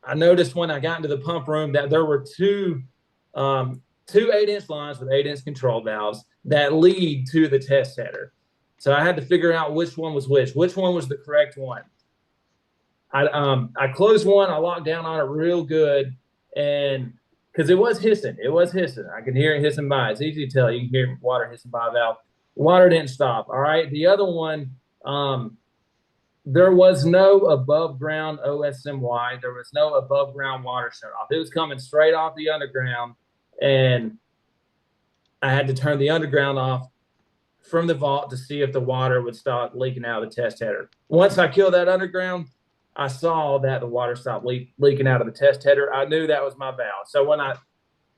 I noticed when I got into the pump room that there were two 8-inch lines with 8-inch control valves that lead to the test header. So I had to figure out which one was which one was the correct one. I closed one, I locked down on it real good, and because it was hissing. I could hear it hissing by. It's easy to tell. You can hear water hissing by a valve. Water didn't stop. All right. The other one, there was no above ground OSMY. There was no above ground water shut off. It was coming straight off the underground, and I had to turn the underground off from the vault to see if the water would start leaking out of the test header. Once I killed that underground, I saw that the water stopped leaking out of the test header. I knew that was my valve. So when I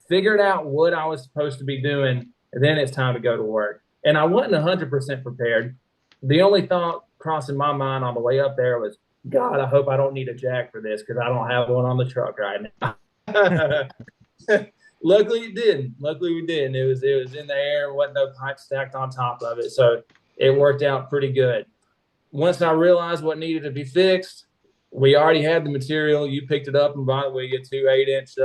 figured out what I was supposed to be doing, then it's time to go to work. And I wasn't 100% prepared. The only thought crossing my mind on the way up there was, God, I hope I don't need a jack for this because I don't have one on the truck right now. Luckily it didn't. Luckily we didn't. It was in the air, wasn't no pipe stacked on top of it. So it worked out pretty good. Once I realized what needed to be fixed, we already had the material. You picked it up and bought it. We get 2 8-inch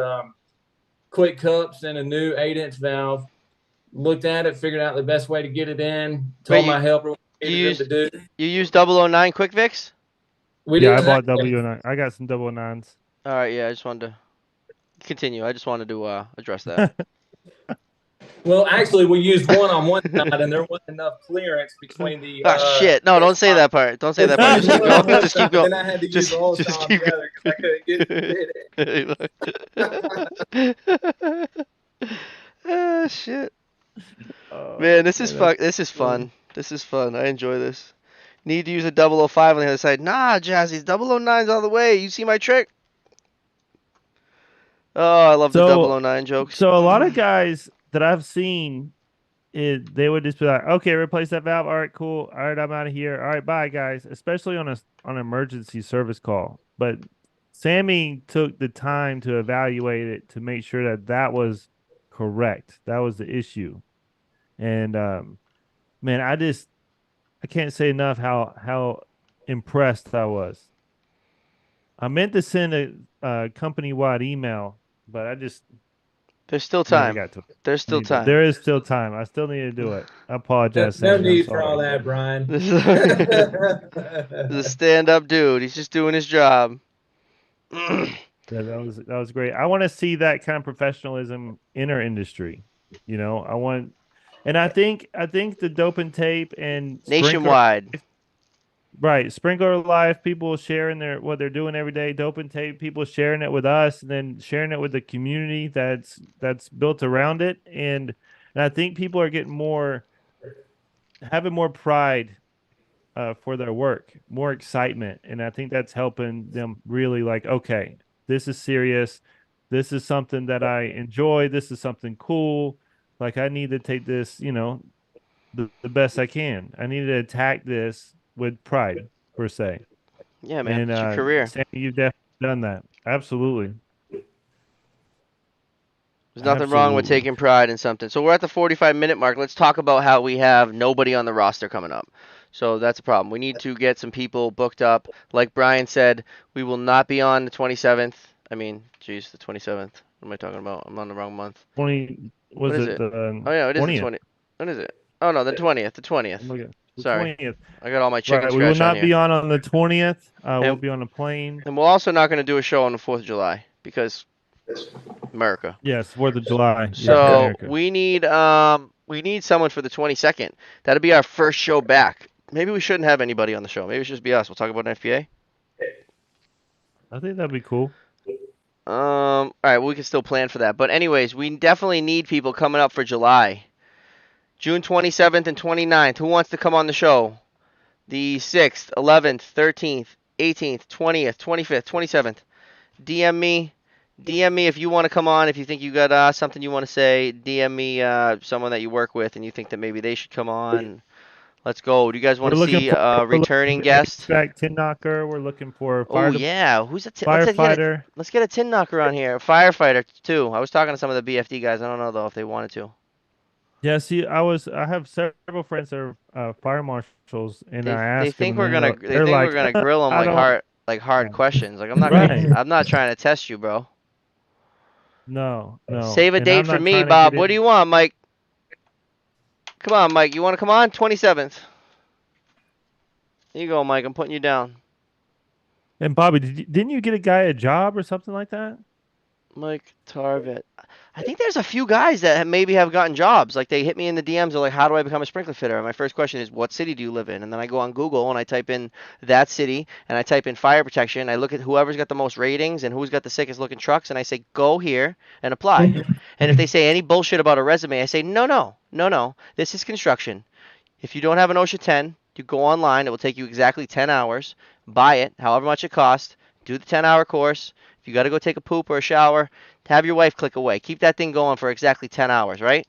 quick cups and a new 8-inch valve. Looked at it, figured out the best way to get it in. Told my helper what I needed him to do. You used 009 Quick Fix? Yeah, I bought 009. I got some 009s. All right, yeah, I just wanted to continue. I just wanted to address that. Well, actually, we used one on one side, and there wasn't enough clearance between the. Oh shit! No, don't say that part. Don't say that part. Just keep going. Just keep going. Then I had to use the whole side together because I couldn't get it. Oh shit! Man, this is fun. This is fun. This is fun. I enjoy this. Need to use a 005 on the other side. Nah, Jazzy's 009's all the way. You see my trick? Oh, I love the 009 jokes. So a lot of guys that I've seen, they would just be like, okay, replace that valve. All right, cool. All right, I'm out of here. All right, bye, guys. Especially on an emergency service call. But Sammy took the time to evaluate it to make sure that was correct. That was the issue. And man, I can't say enough how impressed I was. I meant to send a company-wide email, but There's still time. There's still time. There is still time. I still need to do it. I apologize. No need for all that, Brian. This is a stand-up dude. He's just doing his job. Yeah, that was great. I want to see that kind of professionalism in our industry. I want, and I think the dope and tape and sprinkler, Nationwide. right? Sprinkler life, people sharing what they're doing every day. Dope and tape, people sharing it with us, and then sharing it with the community that's built around it. And I think people are getting having more pride for their work, more excitement. And I think that's helping them really like, okay, this is serious. This is something that I enjoy. This is something cool. Like I need to take this, the best I can. I need to attack this with pride, per se. Yeah, man. And It's your career. Sammy, you've definitely done that. Absolutely. There's nothing wrong with Absolutely. taking pride in something. So we're at the 45-minute mark. Let's talk about how we have nobody on the roster coming up. So that's a problem. We need to get some people booked up. Like Brian said, we will not be on the 27th. I mean, geez, the 27th. What am I talking about? I'm on the wrong month. 20 What was is it it? the Oh, yeah, it is the 20th? 20th. What is it? Oh, no, the 20th. The 20th. I'm looking at the Sorry. 20th. I got all my chicken Right. We will scratch on not here. be on the 20th. We'll And, be on a plane. and we're also not going to do a show on the 4th of July because America. Yes, 4th of July. Yeah, So America. we need someone for the 22nd. That'll be our first show back. Maybe we shouldn't have anybody on the show. Maybe it should just be us. We'll talk about an FPA. I think that'd be cool. All right, we can still plan for that. But anyways, we definitely need people coming up for July. June 27th and 29th. Who wants to come on the show? The 6th, 11th, 13th, 18th, 20th, 25th, 27th. DM me. DM me if you want to come on. If you think you got something you want to say, DM me someone that you work with and you think that maybe they should come on. Let's go. Do you guys want We're to looking see for a returning guest? HVAC tin knocker. We're looking for Oh yeah, who's a firefighter. let's get a tin knocker on here. A firefighter too. I was talking to some of the BFD guys. I don't know though if they wanted to. Yeah, see, I have several friends that are fire marshals, and I They ask them, think and they they're think we're like, gonna grill them I don't. like hard questions. Like Right? I'm not trying to test you, bro. No, no, Save a and I'm date for not me, trying to get Bob. What do in. you want, Mike? Come on, Mike. You want to come on? 27th. Here you go, Mike. I'm putting you down. And Bobby, didn't you get a guy a job or something like that? Mike Tarvit. I think there's a few guys that maybe have gotten jobs. Like they hit me in the DMs. They're like, "How do I become a sprinkler fitter?" And my first question is, "What city do you live in?" And then I go on Google and I type in that city and I type in fire protection. I look at whoever's got the most ratings and who's got the sickest looking trucks, and I say, "Go here and apply." And if they say any bullshit about a resume, I say, "No, no, no, no. This is construction. If you don't have an OSHA 10, you go online. It will take you exactly 10 hours. Buy it, however much it costs. Do the 10-hour course. If you got to go take a poop or a shower, have your wife click away. Keep that thing going for exactly 10 hours, right?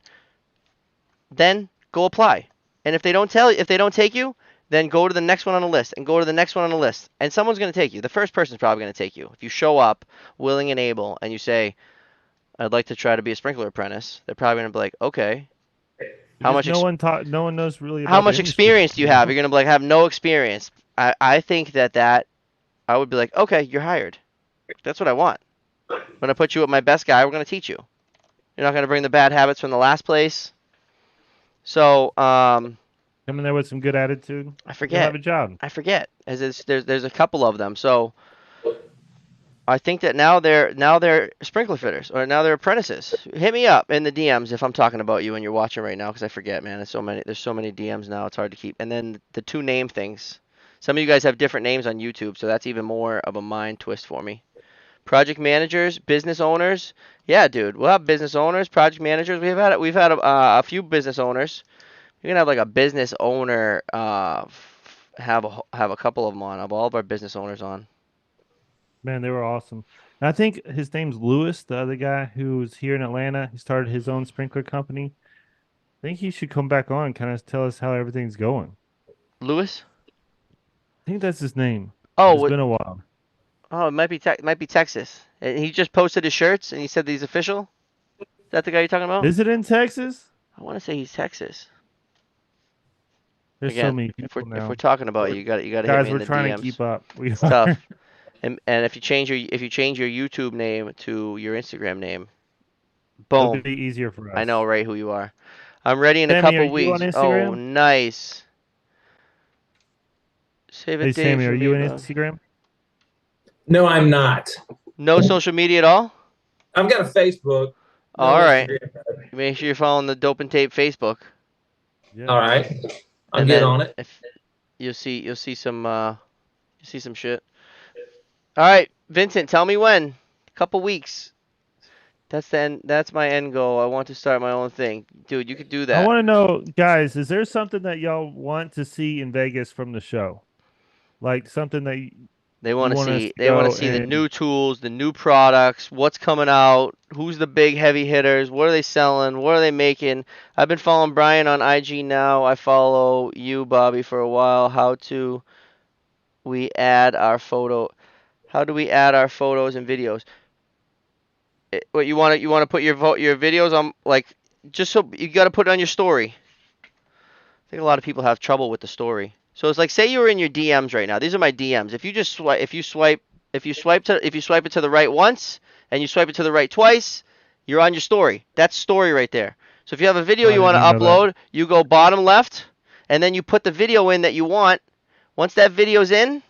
Then go apply. And if they don't take you, then go to the next one on the list and go to the next one on the list. And someone's going to take you. The first person's probably going to take you. If you show up willing and able and you say, "I'd like to try to be a sprinkler apprentice," they're probably going to be like, "Okay. How Because much ex- no one knows really how about the much industry. experience do you have?" You're going to be like, "I have no experience." I think that I would be like, "Okay, you're hired." That's what I want. I'm going to put you with my best guy. We're going to teach you. You're not going to bring the bad habits from the last place. So, Come in there with some good attitude. I You'll have forget. a job. There's a couple of them. So I think that now they're sprinkler fitters or now they're apprentices. Hit me up in the DMs if I'm talking about you and you're watching right now because I forget, man. There's so many DMs now. It's hard to keep. And then the two name things. Some of you guys have different names on YouTube, so that's even more of a mind twist for me. Project managers, business owners. Yeah, dude, we'll have business owners, project managers. We've had a few business owners. You're gonna have like a business owner. Have a couple of them on. Have all of our business owners on. Man, they were awesome. And I think his name's Lewis, the other guy who's here in Atlanta. He started his own sprinkler company. I think he should come back on and kind of tell us how everything's going. Lewis? I think that's his name. Oh, It's been a while. oh, it might be Texas. And he just posted his shirts and he said that he's official. Is that the guy you're talking about? Is it in Texas? I want to say he's Texas. There's so Again, many if people we're now. talking about it, you got to hit Guys, me in we're the trying to DMs. keep up. We It's are. tough. And if you change your YouTube name to your Instagram name, It'll boom, be easier for I us. know right who you are. I'm ready in a Sammy, are couple you on weeks. Oh, Instagram? nice. Save a Hey, date Sammy, for are me, you on bud. Instagram? No, I'm not. No social media at all? I've got a Facebook. No All right. Instagram. Make sure you're following the Dope and Tape Facebook. Yeah. All right. I'll And get then on it. if you'll see some shit. All right, Vincent, tell me when. A couple weeks. That's my end goal. I want to start my own thing. Dude, you could do I that. want to know, guys, is there something that y'all want to see in Vegas from the show? Like something that They want you to want us see to they want to go see the and new tools, the new products, what's coming out, who's the big heavy hitters, what are they selling, what are they making. I've been following Brian on IG now. I follow you, Bobby, for a while. We add our photo? How do we add our photos and videos? What you want to put your videos on, like, just so you got to put it on your story. I think a lot of people have trouble with the story. So it's like, say you were in your DMs right now. These are my DMs. If you swipe it to the right once and you swipe it to the right twice, you're on your story. That's story right there. So if you have a video oh, I you want didn't to even know that. upload, you go bottom left, and then you put the video in that you want. Once that video's in,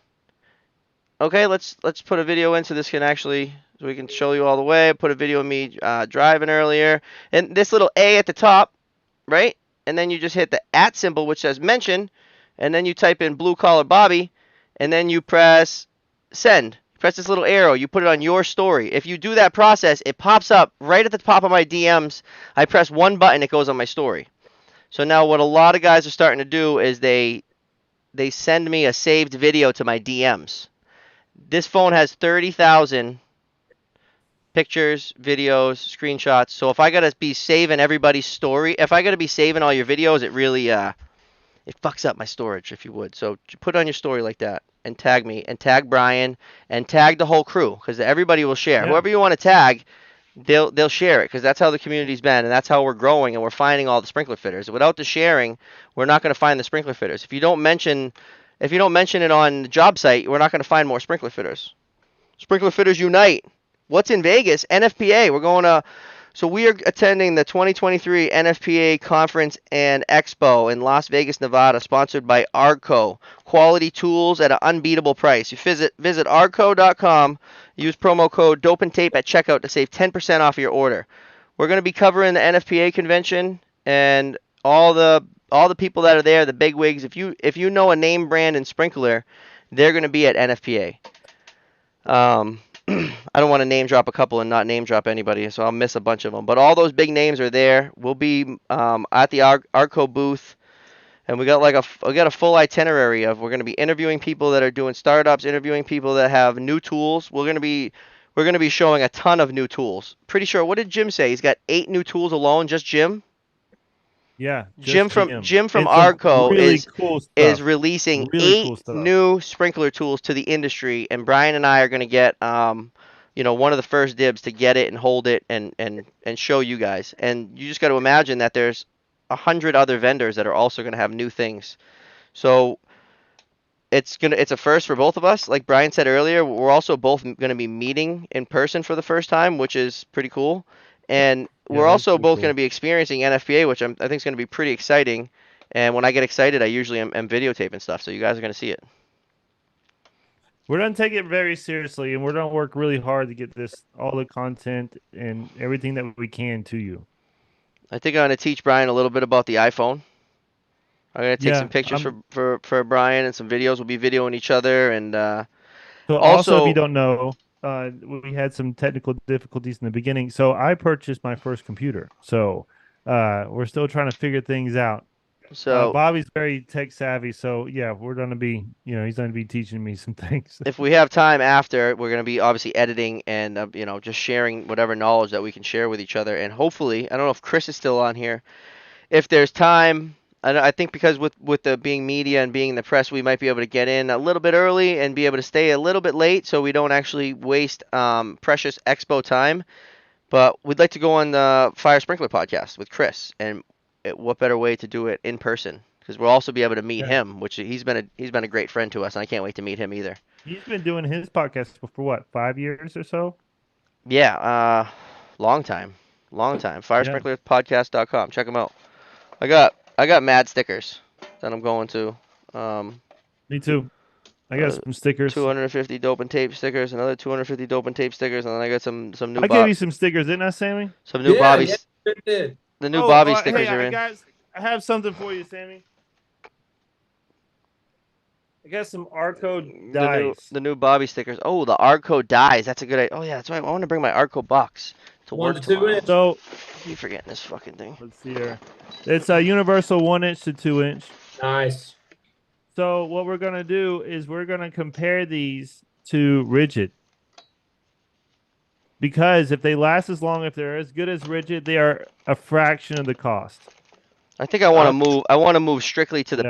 okay, let's put a video in so this can actually, so we can show you all the way. Put a video of me driving earlier, and this little A at the top, right? And then you just hit the @ symbol, which says mention, and then you type in blue collar Bobby, and then you press send. Press this little arrow. You put it on your story. If you do that process, it pops up right at the top of my DMs. I press one button, it goes on my story. So now what a lot of guys are starting to do is they send me a saved video to my DMs. This phone has 30,000 pictures, videos, screenshots. So if I gotta be saving everybody's story, if I gotta be saving all your videos, it really it fucks up my storage, if you would. So put it on your story like that, and tag me, and tag Brian, and tag the whole crew, because everybody will share. Yeah. Whoever you want to tag, they'll share it, because that's how the community's been, and that's how we're growing, and we're finding all the sprinkler fitters. Without the sharing, we're not going to find the sprinkler fitters. If you don't mention it on the job site, we're not going to find more sprinkler fitters. Sprinkler Fitters Unite. What's in Vegas? NFPA. So we are attending the 2023 NFPA Conference and Expo in Las Vegas, Nevada, sponsored by Arco. Quality tools at an unbeatable price. You visit arco.com, use promo code DOPEANDTAPE at checkout to save 10% off your order. We're going to be covering the NFPA convention and all the people that are there, the big wigs. If you know a name brand and sprinkler, they're going to be at NFPA. I don't want to name drop a couple and not name drop anybody, so I'll miss a bunch of them. But all those big names are there. We'll be at the Arco booth, and we got a full itinerary of, we're going to be interviewing people that are doing startups, interviewing people that have new tools. We're going to be showing a ton of new tools. Pretty sure. What did Jim say? He's got 8 new tools alone. Just Jim. Yeah, Jim just from and some Arco really cool stuff. is releasing Really 8 cool stuff. new sprinkler tools to the industry, and Brian and I are going to get one of the first dibs to get it and hold it and show you guys. And you just got to imagine that there's 100 other vendors that are also going to have new things. So it's a first for both of us. Like Brian said earlier, we're also both going to be meeting in person for the first time, which is pretty cool. And we're also both going to be experiencing NFPA, which I think is going to be pretty exciting. And when I get excited, I usually am videotaping stuff, so you guys are going to see it. We're going to take it very seriously, and we're going to work really hard to get all the content and everything that we can to you. I think I'm going to teach Brian a little bit about the iPhone. I'm going to take some pictures for Brian and some videos. We'll be videoing each other. And so also, if you don't know, we had some technical difficulties in the beginning. So I purchased my first computer. So we're still trying to figure things out. So Bobby's very tech savvy. So yeah, we're going to be, he's going to be teaching me some things. If we have time after, we're going to be obviously editing and, just sharing whatever knowledge that we can share with each other. And hopefully, I don't know if Chris is still on here. If there's time, I think because with the being media and being in the press, we might be able to get in a little bit early and be able to stay a little bit late so we don't actually waste precious expo time. But we'd like to go on the Fire Sprinkler podcast with Chris, and what better way to do it in person? Because we'll also be able to meet him, which he's been a great friend to us, and I can't wait to meet him either. He's been doing his podcast for what, 5 years or so? Yeah, long time. Firesprinklerpodcast.com. Check him out. I got mad stickers that I'm going to. Me too. I got some stickers. 250 dope and tape stickers, another 250 dope and tape stickers, and then I got some new. I gave you some stickers, didn't I, Sammy? Some new Bobby's. Yeah, it did. The new Bobby stickers hey, are in. Guys, I have something for you, Sammy. I got some Arco dies. The new Bobby stickers. Oh, the Arco dies. That's a good idea. Oh yeah, that's right. I want to bring my Arco box to work tomorrow. So I keep forgetting this fucking thing. Let's see here. It's a universal 1-inch to 2-inch. Nice. So what we're gonna do is we're gonna compare these to rigid. Because if they last as long, if they're as good as rigid, they are a fraction of the cost. I think I want to move. I want to move strictly to the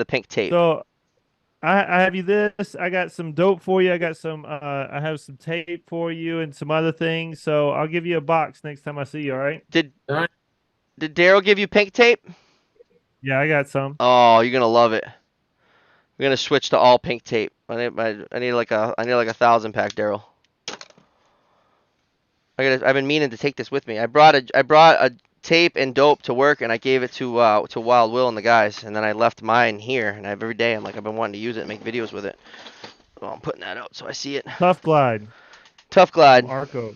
pink tape. So I have you this. I got some dope for you. I got some. I have some tape for you and some other things. So I'll give you a box next time I see you. All right? Did Daryl give you pink tape? Yeah, I got some. Oh, you're gonna love it. We're gonna switch to all pink tape. I need like a 1,000-pack, Daryl. I've been meaning to take this with me. I brought a tape and dope to work, and I gave it to Wild Will and the guys, and then I left mine here. And every day I've been wanting to use it and make videos with it. Well, I'm putting that out so I see it. Tough Glide. Tough Glide. Arco.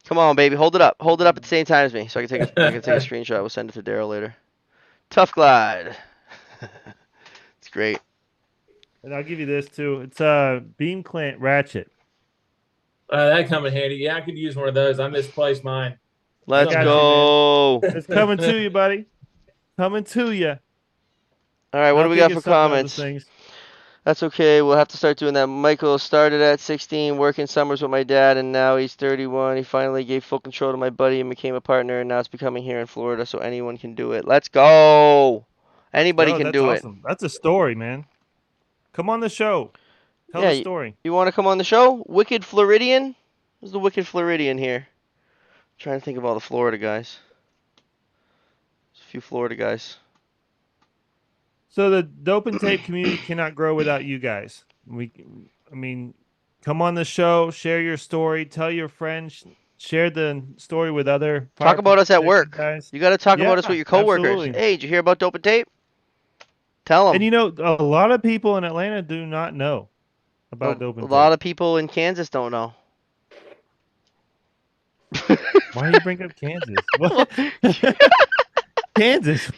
Come on, baby, hold it up. Hold it up at the same time as me, so I can take a screenshot. We'll send it to Daryl later. Tough Glide. It's great. And I'll give you this too. It's a beam clamp ratchet. That come in handy. Yeah, I could use one of those. I misplaced mine. Let's go. It's coming to you, buddy. Coming to you. All right, what do we got for comments? That's okay. We'll have to start doing that. Michael started at 16, working summers with my dad, and now he's 31. He finally gave full control to my buddy and became a partner, and now it's becoming here in Florida, so anyone can do it. Let's go. Anybody can do it. That's a story, man. Come on the show. Tell the story. You want to come on the show? Wicked Floridian? Who's the Wicked Floridian here? I'm trying to think of all the Florida guys. There's a few Florida guys. So the dope and tape community cannot grow without you guys. Come on the show, share your story, tell your friends, share the story with other. Talk about us at work, guys. You got to talk about us with your coworkers. Absolutely. Hey, did you hear about dope and tape? Tell them. And a lot of people in Atlanta do not know about dope and tape. A lot of people in Kansas don't know. Why do you bring up Kansas? What? Kansas?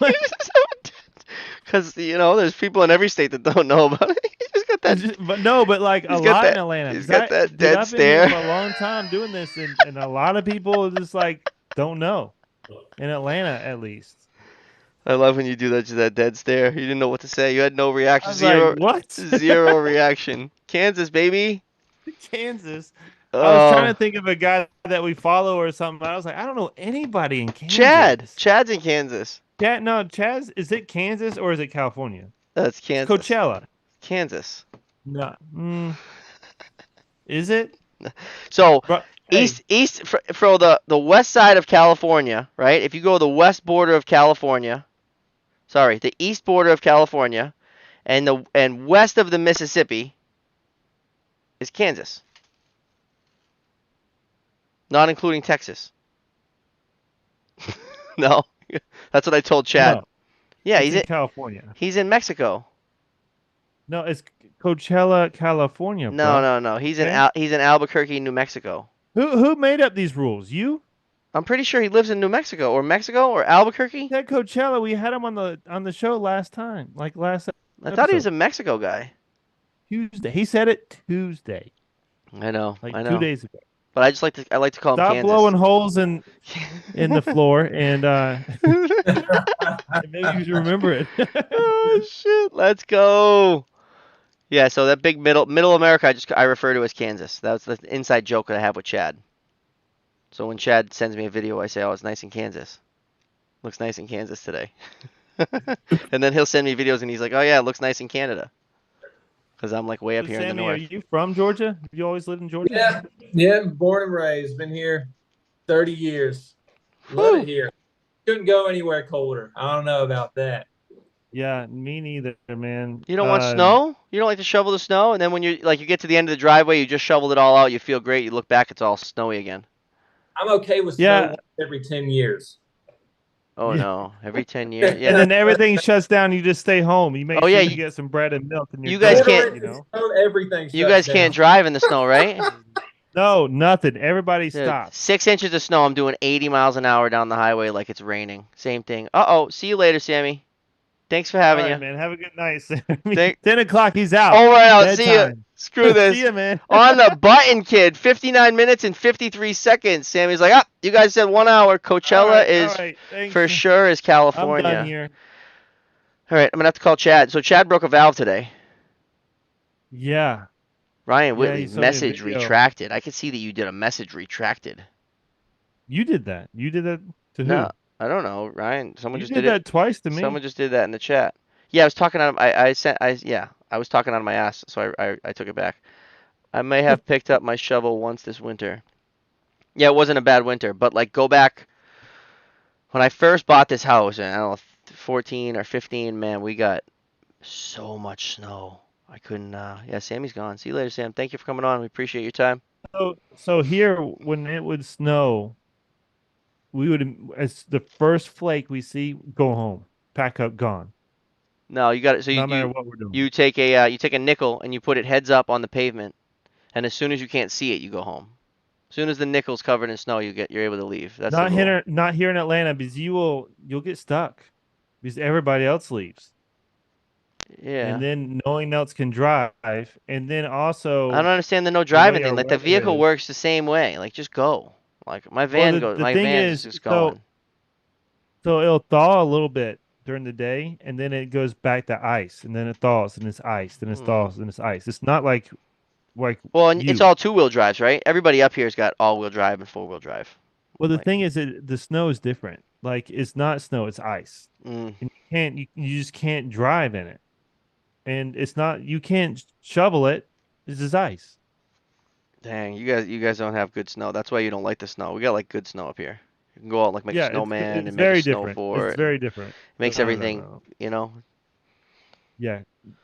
Because, there's people in every state that don't know about it. He's just got that. But like a lot in Atlanta. He's got that dead stare. I've been here for a long time doing this, and a lot of people just don't know. In Atlanta, at least. I love when you do that, just that dead stare. You didn't know what to say. You had no reaction. What? Zero reaction. Kansas, baby. Kansas. I was trying to think of a guy that we follow or something. I was like, I don't know anybody in Kansas. Chad's in Kansas. Chad, is it Kansas or is it California? That's Kansas. It's Coachella. Kansas. No. Is it? So east for the west side of California, right? If you go the west border of California, the east border of California, and west of the Mississippi is Kansas. Not including Texas. No. That's what I told Chad. No, yeah, he's in California. He's in Mexico. No, it's Coachella, California. No. He's in Albuquerque, New Mexico. Who made up these rules? You? I'm pretty sure he lives in New Mexico or Albuquerque. That Coachella, we had him on the show last time, I thought he was a Mexico guy. Tuesday. He said it Tuesday. I know. 2 days ago. But I like to call him Kansas. Stop blowing holes in the floor, and maybe you remember it. Oh shit! Let's go. Yeah, so that big middle America, I refer to as Kansas. That's the inside joke that I have with Chad. So when Chad sends me a video, I say, "Oh, it's nice in Kansas. Looks nice in Kansas today." And then he'll send me videos, and he's like, "Oh yeah, it looks nice in Canada." Because I'm way up here in the north. Are you from Georgia? Have you always lived in Georgia? Yeah, born and raised. Been here 30 years. Love it here. Couldn't go anywhere colder. I don't know about that. Yeah, me neither, man. You don't want snow? You don't like to shovel the snow? And then when you get to the end of the driveway, you just shoveled it all out, you feel great, you look back, it's all snowy again. I'm okay with snow every 10 years. Oh Yeah. no, every 10 years. And Yeah. then everything shuts down. You just stay home. You make Oh sure yeah, you get some bread and milk, and you're you guys good. can't. Literally, You know. everything You shuts guys can't down. drive in the snow, right? No, nothing. Everybody Dude, stops. 6 inches of snow. I'm doing 80 miles an hour down the highway like it's raining. Same thing. Uh-oh. See you later, Sammy. Thanks for All having right, you. man. Have a good night, Sammy. Thank 10 o'clock. He's out. All right, I'll see you. Bedtime. Screw See this. ya, man. On the button, kid. 59 minutes and 53 seconds. Sammy's like, you guys said 1 hour. Coachella All is right. Thanks. for sure is I'm done California. here. All right, I'm gonna have to call Chad. So Chad broke a valve today. Yeah. Ryan Yeah. Whitley, He showed me a message video. retracted. I can see that you did a message retracted. You did that. You did that to who? No, I don't know, Ryan. Someone You just did did it. that twice to me. Someone just did that in the chat. Yeah, I was talking out of I was talking out of my ass, so I took it back. I may have picked up my shovel once this winter. Yeah, it wasn't a bad winter, but like go back when I first bought this house, and I don't know, 14 or 15, man, we got so much snow. I couldn't yeah, Sammy's gone. See you later, Sam. Thank you for coming on. We appreciate your time. So here, when it would snow, we would, as the first flake we see, go home, pack up, gone. No, you got it. So No matter what we're doing. you take a nickel and you put it heads up on the pavement, and as soon as you can't see it, you go home. As soon as the nickel's covered in snow, you're able to leave. That's the rule. Not here in Atlanta, because you'll get stuck because everybody else leaves. Yeah. And then no one else can drive, and then also I don't understand the no driving thing. our Like the weather vehicle is. works the same way. Like just go. Like my Well, van goes. the My thing van is, just going. so it'll thaw a little bit during the day, and then it goes back to ice, and then it thaws, and it's ice, then it thaws, and it's ice. It's not like Well, and it's you. all two-wheel drives, right? Everybody up here's got all-wheel drive and four-wheel drive. Well, the Like, thing is that the snow is different. Like it's not snow, it's ice. mm, And you just can't drive in it. And it's not you can't shovel it. It's just ice. dang, you guys don't have good snow. That's why you don't like the snow. We got like good snow up here. You can go out and like make a Yeah, snowman it's and make a very snow different. fort. It's very different. It makes No. everything, you know. Yeah,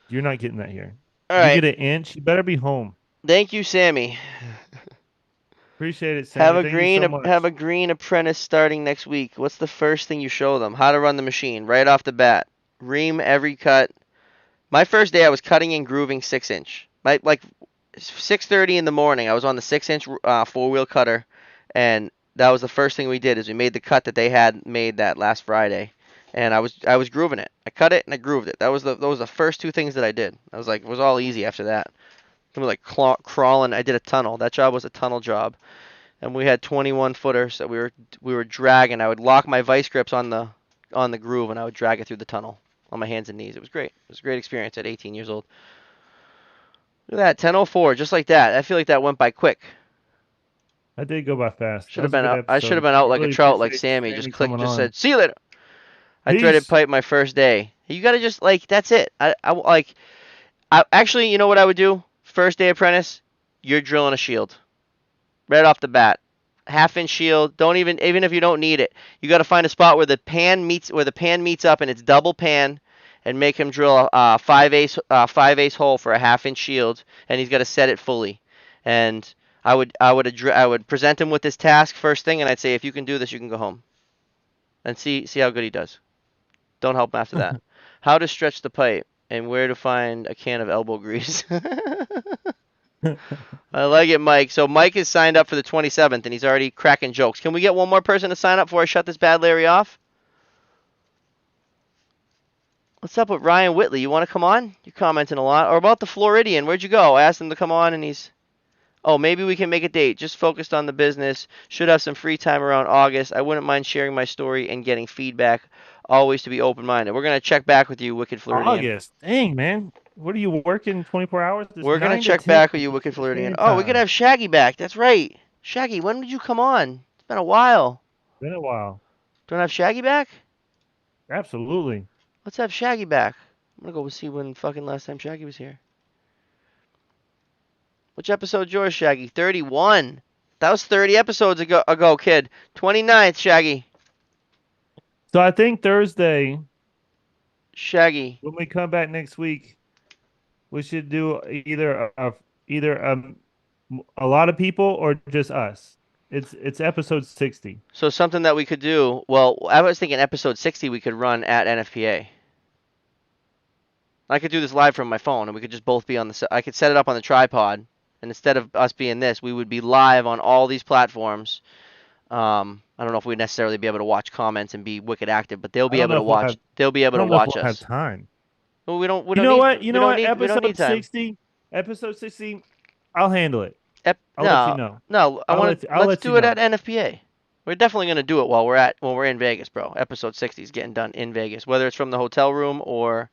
you're not getting that here. All You right. get an inch, you better be home. Thank you, Sammy. Appreciate it, Sammy. Thank you so much. Have a green apprentice starting next week. What's the first thing you show them? How to run the machine right off the bat. Ream every cut. My first day I was cutting and grooving 6-inch. Like 6:30 in the morning. I was on the 6-inch four-wheel cutter, and that was the first thing we did is we made the cut that they had made that last Friday, and I was grooving it. I cut it and I grooved it. Those was the first two things that I did. I was like it was all easy after that. I was like crawling. I did a tunnel. That job was a tunnel job, and we had 21 footers that we were dragging. I would lock my vice grips on the groove, and I would drag it through the tunnel on my hands and knees. It was great. It was a great experience at 18 years old. Look at that, 10:04, just like that. I feel like that went by quick. I did go by fast. Should have been out. I should have been out like a trout, like Sammy. Just clicked, just said, "See you later." I threaded pipe my first day. You gotta just like that's it. I actually, you know what I would do? First day apprentice, you're drilling a shield right off the bat. Half-inch shield. Don't even if you don't need it, you got to find a spot where the pan meets up and it's double pan, and make him drill a 5/8 hole for a half-inch shield, and he's got to set it fully. And I would present him with this task first thing, and I'd say if you can do this, you can go home, and see how good he does. Don't help him after that. How to stretch the pipe and where to find a can of elbow grease. I like it, Mike. So Mike is signed up for the 27th, and he's already cracking jokes. Can we get one more person to sign up before I shut this bad Larry off? What's up with Ryan Whitley? You want to come on? You're commenting a lot. Or about the Floridian. Where'd you go? I asked him to come on, and he's... Oh, maybe we can make a date. Just focused on the business. Should have some free time around August. I wouldn't mind sharing my story and getting feedback. Always to be open-minded. We're going to check back with you, Wicked Floridian. August. Dang, man. What are you working 24 hours? We're going to check back with you, Wicked Floridian. Oh, we could have Shaggy back. That's right. Shaggy, when did you come on? It's been a while. Been a while. Do you want to have Shaggy back? Absolutely. Let's have Shaggy back. I'm going to go see when fucking last time Shaggy was here. Which episode's yours, Shaggy? 31. That was 30 episodes ago, kid. 29th, Shaggy. So I think Thursday, Shaggy, when we come back next week, we should do either a lot of people or just us. It's episode 60. So something that we could do. Well, I was thinking episode 60 we could run at NFPA. I could do this live from my phone, and we could just both be on the. I could set it up on the tripod, and instead of us being this, we would be live on all these platforms. I don't know if we'd necessarily be able to watch comments and be wicked active, but they'll be able to watch. They'll be able to watch us. Have time. Well, we don't. You know what? Episode 60. Episode 60. I'll handle it. I'll no, let you know. No, let's do it at NFPA. We're definitely gonna do it while we're in Vegas, bro. Episode 60 is getting done in Vegas, whether it's from the hotel room or.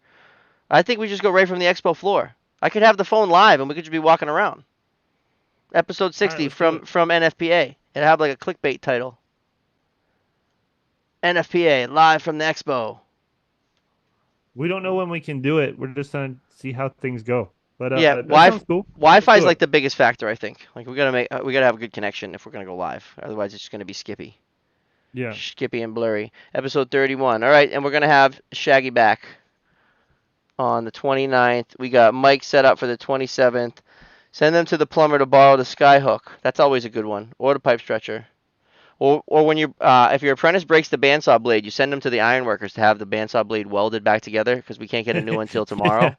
I think we just go right from the expo floor. I could have the phone live and we could just be walking around. Episode 60 from NFPA. It'd have like a clickbait title. NFPA live from the expo. We don't know when we can do it. We're just trying to see how things go. But yeah, that sounds cool. Wi-Fi is like the biggest factor, I think. Like we gotta have a good connection if we're gonna go live. Otherwise, it's just gonna be skippy. Yeah. Skippy and blurry. Episode 31. All right, and we're gonna have Shaggy back on the 29th. We got Mike set up for the 27th. Send them to the plumber to borrow the sky hook. That's always a good one. Or the pipe stretcher. Or when you if your apprentice breaks the bandsaw blade, you send them to the ironworkers to have the bandsaw blade welded back together because we can't get a new one until tomorrow.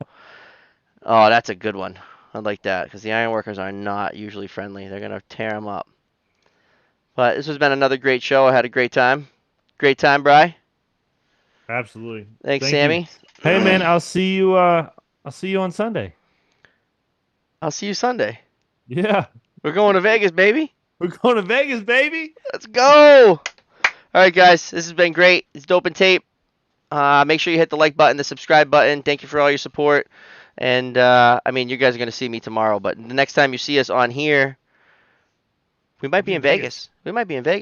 Oh, that's a good one. I like that because the ironworkers are not usually friendly. They're gonna tear them up. But this has been another great show. I had a great time. Great time, Bri. Absolutely. Thanks, Sammy. You. Hey man, I'll see you on Sunday. I'll see you Sunday. Yeah. We're going to Vegas, baby. We're going to Vegas, baby. Let's go. All right, guys. This has been great. It's Dope and Tape. Make sure you hit the like button, the subscribe button. Thank you for all your support. And, you guys are going to see me tomorrow. But the next time you see us on here, we might be in Vegas. We might be in Vegas.